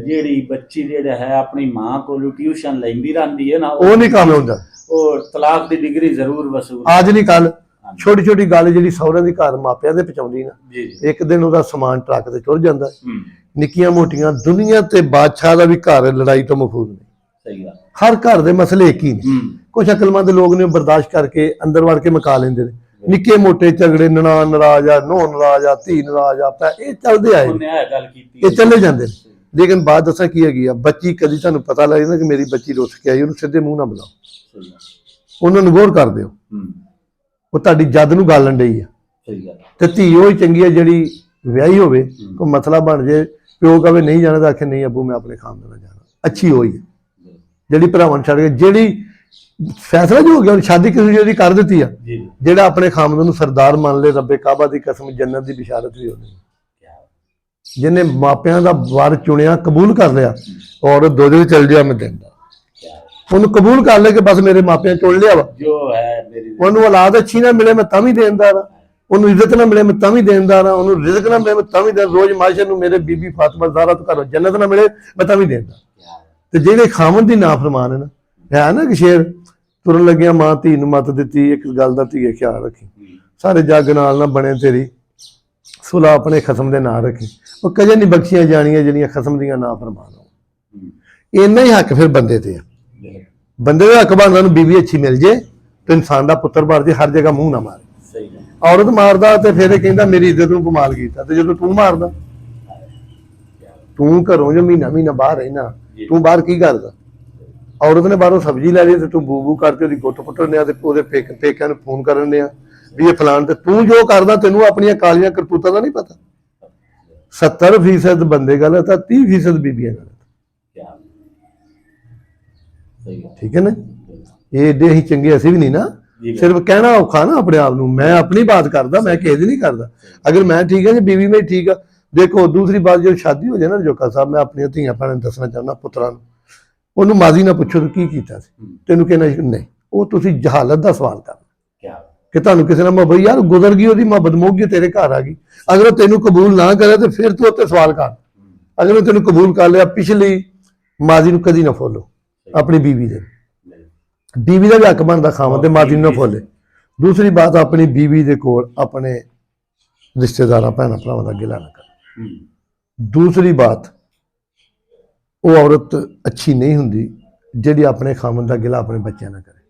[SPEAKER 2] ਜਿਹੜੀ ਬੱਚੀ ਜਿਹੜਾ ਹੈ ਆਪਣੀ ਮਾਂ ਕੋਲੋਂ ਟਿਊਸ਼ਨ ਲੈਂਦੀ ਰਹਿੰਦੀ ਹੈ ਨਾ,
[SPEAKER 1] ਉਹ ਨਹੀਂ ਕੰਮ ਹੁੰਦਾ,
[SPEAKER 2] ਉਹ ਤਲਾਕ ਦੀ ਡਿਗਰੀ ਜ਼ਰੂਰ ਵਸੂਲ।
[SPEAKER 1] ਅੱਜ ਨਹੀਂ ਕੱਲ ਛੋਟੀ ਛੋਟੀ ਗੱਲ ਜਿਹੜੀ ਸਹੁਰਿਆਂ ਦੀ ਘਰ ਮਾਪਿਆਂ ਦੇ ਪਹੁੰਚਾਉਂਦੀ ਨਾ, ਇੱਕ ਦਿਨ ਉਹਦਾ ਸਮਾਨ ਟਰੱਕ ਤੇ ਚੁਰ ਜਾਂਦਾ। ਨਿੱਕੀਆਂ ਮੋਟੀਆਂ ਦੁਨੀਆ ਤੇ ਬਾਦਸ਼ਾਹ ਦਾ ਵੀ ਘਰ ਲੜਾਈ ਤੋਂ ਮਹਿਫੂਜ਼ ਨਹੀਂ। ਸਹੀ ਗੱਲ, ਹਰ ਘਰ ਦੇ ਮਸਲੇ ਇੱਕ ਹੀ ਨੇ। ਕੁਝ ਅਕਲਮੰਦ ਲੋਕ ਨੇ ਬਰਦਾਸ਼ਤ ਕਰਕੇ ਅੰਦਰ ਵੜ ਕੇ ਮੁਕਾ ਲੈਂਦੇ ਨੇ। ਨਿੱਕੇ ਮੋਟੇ ਝਗੜੇ, ਨਨਾਣ ਨਾਰਾਜ਼ ਆ, ਨੂੰਹ ਨਾਰਾਜ਼ ਆ, ਧੀ ਨਾਰਾਜ਼ ਆ, ਇਹ ਚੱਲਦੇ ਆਏ, ਇਹ ਚੱਲੇ ਜਾਂਦੇ ਨੇ। ਲੇਕਿਨ ਬਾਤ ਦੱਸਾਂ ਕੀ ਹੈਗੀ ਆ, ਬੱਚੀ ਕਦੀ ਤੁਹਾਨੂੰ ਪਤਾ ਲੱਗ ਜਾਂਦਾ ਕਿ ਮੇਰੀ ਬੱਚੀ ਰੁੱਸ ਕੇ ਆਈ, ਉਹਨੂੰ ਸਿੱਧੇ ਮੂੰਹ ਨਾ ਬੁਲਾਓ, ਉਹਨਾਂ ਨੂੰ ਗੌਰ ਕਰ ਦਿਓ, ਉਹ ਤੁਹਾਡੀ ਜੱਦ ਨੂੰ ਗਾਲਣ ਡਈ ਆ। ਤੇ ਧੀ ਉਹ ਹੀ ਚੰਗੀ ਆ ਜਿਹੜੀ ਵਿਆਹੀ ਹੋਵੇ, ਕੋਈ ਮਸਲਾ ਬਣ ਜੇ, ਪਿਓ ਕਵੇ ਨਹੀਂ ਜਾਣਾ ਤਾਂ ਆਖੇ ਨਹੀਂ ਅੱਬੂ ਮੈਂ ਆਪਣੇ ਖਾਨਦਾਨ ਨਾਲ ਜਾਣਾ। ਅੱਛੀ ਹੋਈ ਹੈ ਜਿਹੜੀ ਭਰਾਵਾਂ ਨੂੰ ਛੱਡ ਕੇ, ਜਿਹੜੀ ਫੈਸਲਾ ਜੋ ਹੋ ਗਿਆ ਸ਼ਾਦੀ ਕਿਸੇ ਜਿਹੜੀ ਕਰ ਦਿੱਤੀ ਆ, ਜਿਹੜਾ ਆਪਣੇ ਖਾਨਦਾਨ ਨੂੰ ਸਰਦਾਰ ਮੰਨ ਲੇ, ਰੱਬੇ ਕਾਬਾ ਦੀ ਕਸਮ ਜੰਨਤ ਦੀ ਬਿਸ਼ਾਰਤ ਵੀ ਹੋਣੀ। ਜਿਹਨੇ ਮਾਪਿਆਂ ਦਾ ਵਰ ਚੁਣਿਆ, ਕਬੂਲ ਕਰ ਲਿਆ, ਔਰ ਦੋਜੇ ਚੱਲ ਜਿਆ ਮੈਂ ਦਿੰਦਾ, ਉਹਨੂੰ ਕਬੂਲ ਕਰ ਲੈ ਕੇ ਬਸ ਮੇਰੇ ਮਾਪਿਆਂ ਚੁਣ ਲਿਆ ਵਾ, ਉਹਨੂੰ ਔਲਾਦ ਅੱਛੀ ਨਾ ਮਿਲੇ ਮੈਂ ਤਾਂ ਵੀ ਦੇਣਦਾਰ ਆ, ਉਹਨੂੰ ਇੱਜ਼ਤ ਨਾ ਮਿਲੇ ਮੈਂ ਤਾਂ ਵੀ ਦੇਣਦਾਰ ਆ, ਉਹਨੂੰ ਰਿਜ਼ਕ ਨਾ ਮਿਲੇ ਮੈਂ ਤਾਂ ਵੀ ਰੋਜ਼ ਮਾਸ਼ਰ ਨੂੰ ਮੇਰੇ ਬੀਬੀ ਫਾਤਿਮਾ ਜ਼ਾਹਰਾ ਤੋਂ ਘਰੋਂ ਜੰਨਤ ਨਾ ਮਿਲੇ ਮੈਂ ਤਾਂ ਵੀ ਦੇਣਦਾਰ। ਤੇ ਜਿਹੜੇ ਖਾਮਨ ਦੀ ਨਾਫਰਮਾਨ ਹੈ ਨਾ ਕਿ ਸ਼ੇਰ ਤੁਰਨ ਲੱਗਿਆ ਮਾਂ ਧੀ ਨੂੰ ਮੱਤ ਦਿੱਤੀ, ਇੱਕ ਗੱਲ ਦਾ ਧੀਏ ਖਿਆਲ ਰੱਖੀ, ਸਾਰੇ ਜੱਗ ਨਾਲ ਨਾ ਬਣੇ ਤੇਰੀ ਸੁਲਾ ਆਪਣੇ ਖਸਮ ਦੇ ਨਾਂ ਰੱਖੀ, ਉਹ ਕਦੇ ਨਹੀਂ ਬਖਸ਼ੀਆਂ ਜਾਣੀਆਂ ਜਿਹੜੀਆਂ ਖਸਮ ਦੀਆਂ ਨਾਫਰਮਾਨ ਹੋ। ਇੰਨਾ ਹੀ ਹੱਕ ਫਿਰ ਬੰਦੇ ਤੇ ਆ, ਬੰਦੇ ਦਾ ਹੱਕ ਬਣਦਾ ਨੂੰ ਬੀਵੀ ਅੱਛੀ ਮਿਲ ਜੇ ਤੇ ਇਨਸਾਨ ਦਾ ਪੁੱਤਰ ਬਣ ਜੇ, ਹਰ ਜਗ੍ਹਾ ਮੂੰਹ ਨਾ ਮਾਰੇ। ਔਰਤ ਮਾਰਦਾ ਤੇ ਫਿਰ ਇਹ ਕਹਿੰਦਾ ਮੇਰੀ ਇੱਜ਼ਤ ਨੂੰ ਕਮਾਲ ਕੀਤਾ, ਤੇ ਜਦੋਂ ਤੂੰ ਮਾਰਦਾ, ਤੂੰ ਘਰੋਂ ਜੋ ਮਹੀਨਾ ਮਹੀਨਾ ਬਾਹਰ ਰਹਿਣਾ, ਤੂੰ ਬਾਹਰ ਕੀ ਕਰਦਾ? ਔਰਤ ਨੇ ਬਾਹਰੋਂ ਸਬਜ਼ੀ ਲੈ ਲਈ ਤੇ ਤੂੰ ਬੂ ਬੂ ਕਰਕੇ ਉਹਦੀ ਗੁੱਟ ਪੁੱਟਣ ਡਿਆ ਤੇ ਉਹਦੇ ਪੇਕਿਆਂ ਨੂੰ ਫੋਨ ਕਰਨ ਡਿਆ ਵੀ ਇਹ ਫਲਾਣ, ਤੇ ਤੂੰ ਜੋ ਕਰਦਾ ਤੈਨੂੰ ਆਪਣੀਆਂ ਕਾਲੀਆਂ ਕਰਤੂਤਾਂ ਦਾ ਨਹੀਂ ਪਤਾ। 70% ਬੰਦੇ ਗਲਤ ਆ, 30% ਬੀਬੀਆਂ ਗਲਤ।
[SPEAKER 2] क्या सही है।
[SPEAKER 1] ਠੀਕ ਹੈ ਨਾ, ਇਹ ਏਡੇ ਹੀ ਚੰਗੇ ਅਸੀਂ ਵੀ ਨਹੀਂ ਨਾ,
[SPEAKER 2] ਜੀ।
[SPEAKER 1] ਸਿਰਫ ਕਹਿਣਾ ਔਖਾ ਨਾ ਆਪਣੇ ਆਪ ਨੂੰ। ਮੈਂ ਆਪਣੀ ਬਾਤ ਕਰਦਾ, ਮੈਂ ਕਿਸੇ ਦੀ ਨਹੀਂ ਕਰਦਾ। ਅਗਰ ਮੈਂ ਠੀਕ ਹੈ ਜੀ, ਬੀਵੀ ਮੇਰੀ ਠੀਕ ਆ। ਦੇਖੋ ਦੂਸਰੀ ਬਾਤ, ਜਦੋਂ ਸ਼ਾਦੀ ਹੋ ਜਾਏ ਨਾ ਜੋਕਾ ਸਾਹਿਬ, ਮੈਂ ਆਪਣੀਆਂ ਧੀਆਂ ਭੈਣਾਂ ਨੂੰ ਦੱਸਣਾ ਚਾਹੁੰਦਾ, ਪੁੱਤਰਾਂ ਨੂੰ, ਉਹਨੂੰ ਮਾਜ਼ੀ ਨਾ ਪੁੱਛੋ ਤੂੰ ਕੀ ਕੀਤਾ ਸੀ, ਤੈਨੂੰ ਕਹਿਣਾ ਨਹੀਂ, ਉਹ ਤੁਸੀਂ ਜਹਾਲਤ ਦਾ ਸਵਾਲ ਕਰਨਾ
[SPEAKER 2] क्या
[SPEAKER 1] ਕਿ ਤੁਹਾਨੂੰ ਕਿਸੇ ਨਾਲ ਮੁਹੱਬਤ, ਯਾਰ ਗੁਜ਼ਰ ਗਈ, ਉਹਦੀ ਮੁਹੱਬਤ ਮੁੱਕ ਗਈ, ਤੇਰੇ ਘਰ ਆ ਗਈ। ਅਗਰ ਉਹ ਤੈਨੂੰ ਕਬੂਲ ਨਾ ਕਰੇ ਤੇ ਫਿਰ ਤੂੰ ਉੱਤੇ ਸਵਾਲ ਕਰ। ਅਗਰ ਉਹ ਤੈਨੂੰ ਕਬੂਲ ਕਰ ਲਿਆ, ਪਿਛਲੀ ਮਾਜ਼ੀ ਨੂੰ ਕਦੀ ਨਾ ਫੋਲੋ। ਆਪਣੀ ਬੀਵੀ ਦੇ, ਬੀਵੀ ਦਾ ਵੀ ਹੱਕ ਬਣਦਾ ਖਾਵਣ ਤੇ ਮਾਜ਼ੀ ਨੂੰ ਨਾ ਫੋਲੇ। ਦੂਸਰੀ ਬਾਤ, ਆਪਣੀ ਬੀਵੀ ਦੇ ਕੋਲ ਆਪਣੇ ਰਿਸ਼ਤੇਦਾਰਾਂ ਭੈਣਾਂ ਭਰਾਵਾਂ ਦਾ ਗਿਲਾ ਨਾ ਕਰ। ਦੂਸਰੀ ਬਾਤ, ਉਹ ਔਰਤ ਅੱਛੀ ਨਹੀਂ ਹੁੰਦੀ ਜਿਹੜੀ ਆਪਣੇ ਖਾਵਣ ਦਾ ਗਿਲਾ ਆਪਣੇ ਬੱਚਿਆਂ ਨਾਲ ਕਰੇ।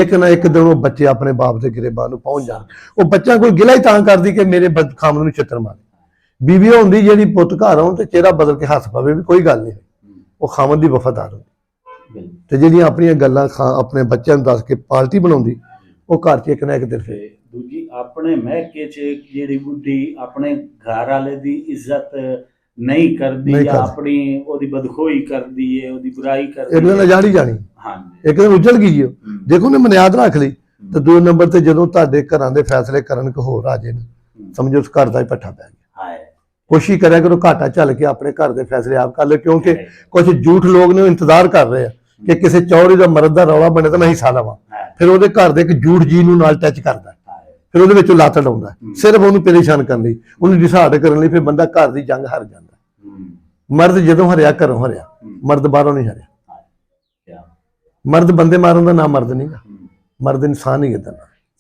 [SPEAKER 1] ਇੱਕ ਨਾ ਇੱਕ ਦਿਨ ਉਹ ਬੱਚੇ ਆਪਣੇ ਬਾਪ ਦੇ ਗਿਰੇਬਾਨ ਨੂੰ ਪਹੁੰਚ ਜਾਣ। ਉਹ ਬੱਚਾ ਕੋਈ ਗਿਲਾ ਹੀ ਤਾਂ ਕਰਦੀ ਕਿ ਮੇਰੇ ਖਾਵਣ ਨੂੰ ਛਿੱਤਰ ਮਾਰੇ। ਬੀਵੀ ਹੁੰਦੀ ਜਿਹੜੀ ਪੁੱਤ ਘਰ ਆਉਣ ਤੇ ਚਿਹਰਾ ਬਦਲ ਕੇ ਹੱਸ ਪਵੇ ਵੀ ਕੋਈ ਗੱਲ ਨਹੀਂ, ਉਹ ਖਾਵਣ ਦੀ ਵਫਾਦਾਰ ਹੁੰਦੀ। ਤੇ ਜਿਹੜੀਆਂ ਆਪਣੀਆਂ ਗੱਲਾਂ ਆਪਣੇ ਬੱਚਿਆਂ ਨੂੰ ਦੱਸ ਕੇ ਪਾਰਟੀ ਬਣਾਉਂਦੀ, ਉਹ ਘਰ 'ਚ ਇੱਕ ਨਾ ਇੱਕ ਦਿਨ ਫਿਰ।
[SPEAKER 2] ਦੂਜੀ, ਆਪਣੇ ਮਹਿਕੇ 'ਚ ਜਿਹੜੀ ਬੁੱਢੀ ਆਪਣੇ ਘਰ ਵਾਲੇ ਦੀ ਇੱਜ਼ਤ ਨਹੀਂ ਕਰਦੀ, ਜਾਂ ਆਪਣੀ ਉਹਦੀ ਬਦਖੋਈ ਕਰਦੀ ਹੈ, ਉਹਦੀ ਬੁਰਾਈ ਕਰਦੀ,
[SPEAKER 1] ਇੱਕ ਦਿਨ ਜਾਣੀ ਜਾਣੀ,
[SPEAKER 2] ਹਾਂਜੀ,
[SPEAKER 1] ਇੱਕ ਦਿਨ ਉਜਲ ਗਈ। ਉਹ ਦੇਖੋ ਨੇ ਬੁਨਿਆਦ ਰੱਖ ਲਈ। ਤੇ 2 ਨੰਬਰ ਤੇ ਜਦੋਂ ਤੁਹਾਡੇ ਘਰਾਂ ਦੇ ਫੈਸਲੇ ਕਰਨ ਕੋ ਹੋਰ ਆ ਜੇ ਨਾ, ਸਮਝੋ ਉਸ ਘਰ ਦਾ ਹੀ ਪੱਠਾ ਪੈ ਗਿਆ। ਕੋਸ਼ਿਸ਼ ਕਰਿਆ ਕਰੋ ਘਾਟਾ ਝੱਲ ਕੇ ਆਪਣੇ ਘਰ ਦੇ ਫੈਸਲੇ ਆਪ ਕਰ ਲਓ, ਕਿਉਂਕਿ ਕੁਝ ਝੂਠ ਲੋਕ ਨੇ ਇੰਤਜ਼ਾਰ ਕਰ ਰਹੇ ਆ ਕਿ ਕਿਸੇ ਚੌੜੀ ਦਾ ਮਰਦ ਦਾ ਰੌਲਾ ਬਣੇ ਤਾਂ ਮੈਂ ਹਿੱਸਾ ਲਵਾਂ। ਫਿਰ ਉਹਦੇ ਘਰ ਦੇ ਇੱਕ ਝੂਠ ਜੀ ਨੂੰ ਨਾਲ ਟੱਚ ਕਰਦਾ, ਫਿਰ ਉਹਦੇ ਵਿੱਚੋਂ ਲੱਤ ਲਾਉਂਦਾ, ਸਿਰਫ ਉਹਨੂੰ ਪਰੇਸ਼ਾਨ ਕਰਨ ਲਈ, ਉਹਨੂੰ ਡਿਸਾਈਡ ਕਰਨ ਲਈ। ਫਿਰ ਬੰਦਾ ਘਰ ਦੀ ਜੰਗ ਹਾਰ ਜਾਂਦਾ। ਮਰਦ ਜਦੋਂ ਹਰਿਆ ਘਰੋਂ ਹਰਿਆ, ਮਰਦ ਬਾਹਰੋਂ ਨਹੀਂ ਹਰਿਆ। ਮਰਦ ਬੰਦੇ ਮਾਰਨ ਦਾ ਨਾਮ ਮਰਦ ਨਹੀਂਗਾ, ਮਰਦ ਇਨਸਾਨ ਹੀ ਇਦਾਂ।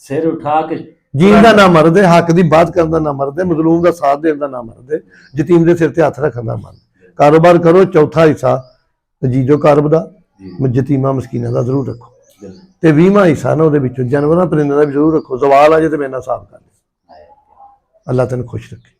[SPEAKER 2] ਸਿਰ ਉਠਾ ਕੇ
[SPEAKER 1] ਜੀਣ ਦਾ ਨਾਮ ਮਰਦ ਹੈ, ਹੱਕ ਦੀ ਬਾਤ ਕਰਨ ਦਾ ਨਾਮ ਮਰਦ ਹੈ, ਮਜ਼ਲੂਮ ਦਾ ਸਾਥ ਦੇਣ ਦਾ ਨਾਮ ਮਰਦ ਹੈ, ਯਤੀਮ ਦੇ ਸਿਰ ਤੇ ਹੱਥ ਰੱਖਣ ਦਾ ਮਰਦ। ਕਾਰੋਬਾਰ ਕਰੋ, ਚੌਥਾ ਹਿੱਸਾ ਅਜੀਜ਼ੋ ਕਰਬ ਦਾ, ਯਤੀਮਾਂ ਮਸਕੀਨਾਂ ਦਾ ਜ਼ਰੂਰ ਰੱਖੋ, ਤੇ 20ਵਾਂ ਹਿੱਸਾ ਨਾ ਉਹਦੇ ਵਿੱਚੋਂ ਜਾਨਵਰਾਂ ਪਰਿੰਦਾਂ ਦਾ ਵੀ ਜ਼ਰੂਰ ਰੱਖੋ। ਜ਼ਵਾਲ ਆ ਜੇ ਤੇ ਮੇਰੇ ਨਾਲ ਹਿਸਾਬ ਕਰ ਲਿਓ। ਅੱਲਾਹ ਤੈਨੂੰ ਖੁਸ਼ ਰੱਖੇ।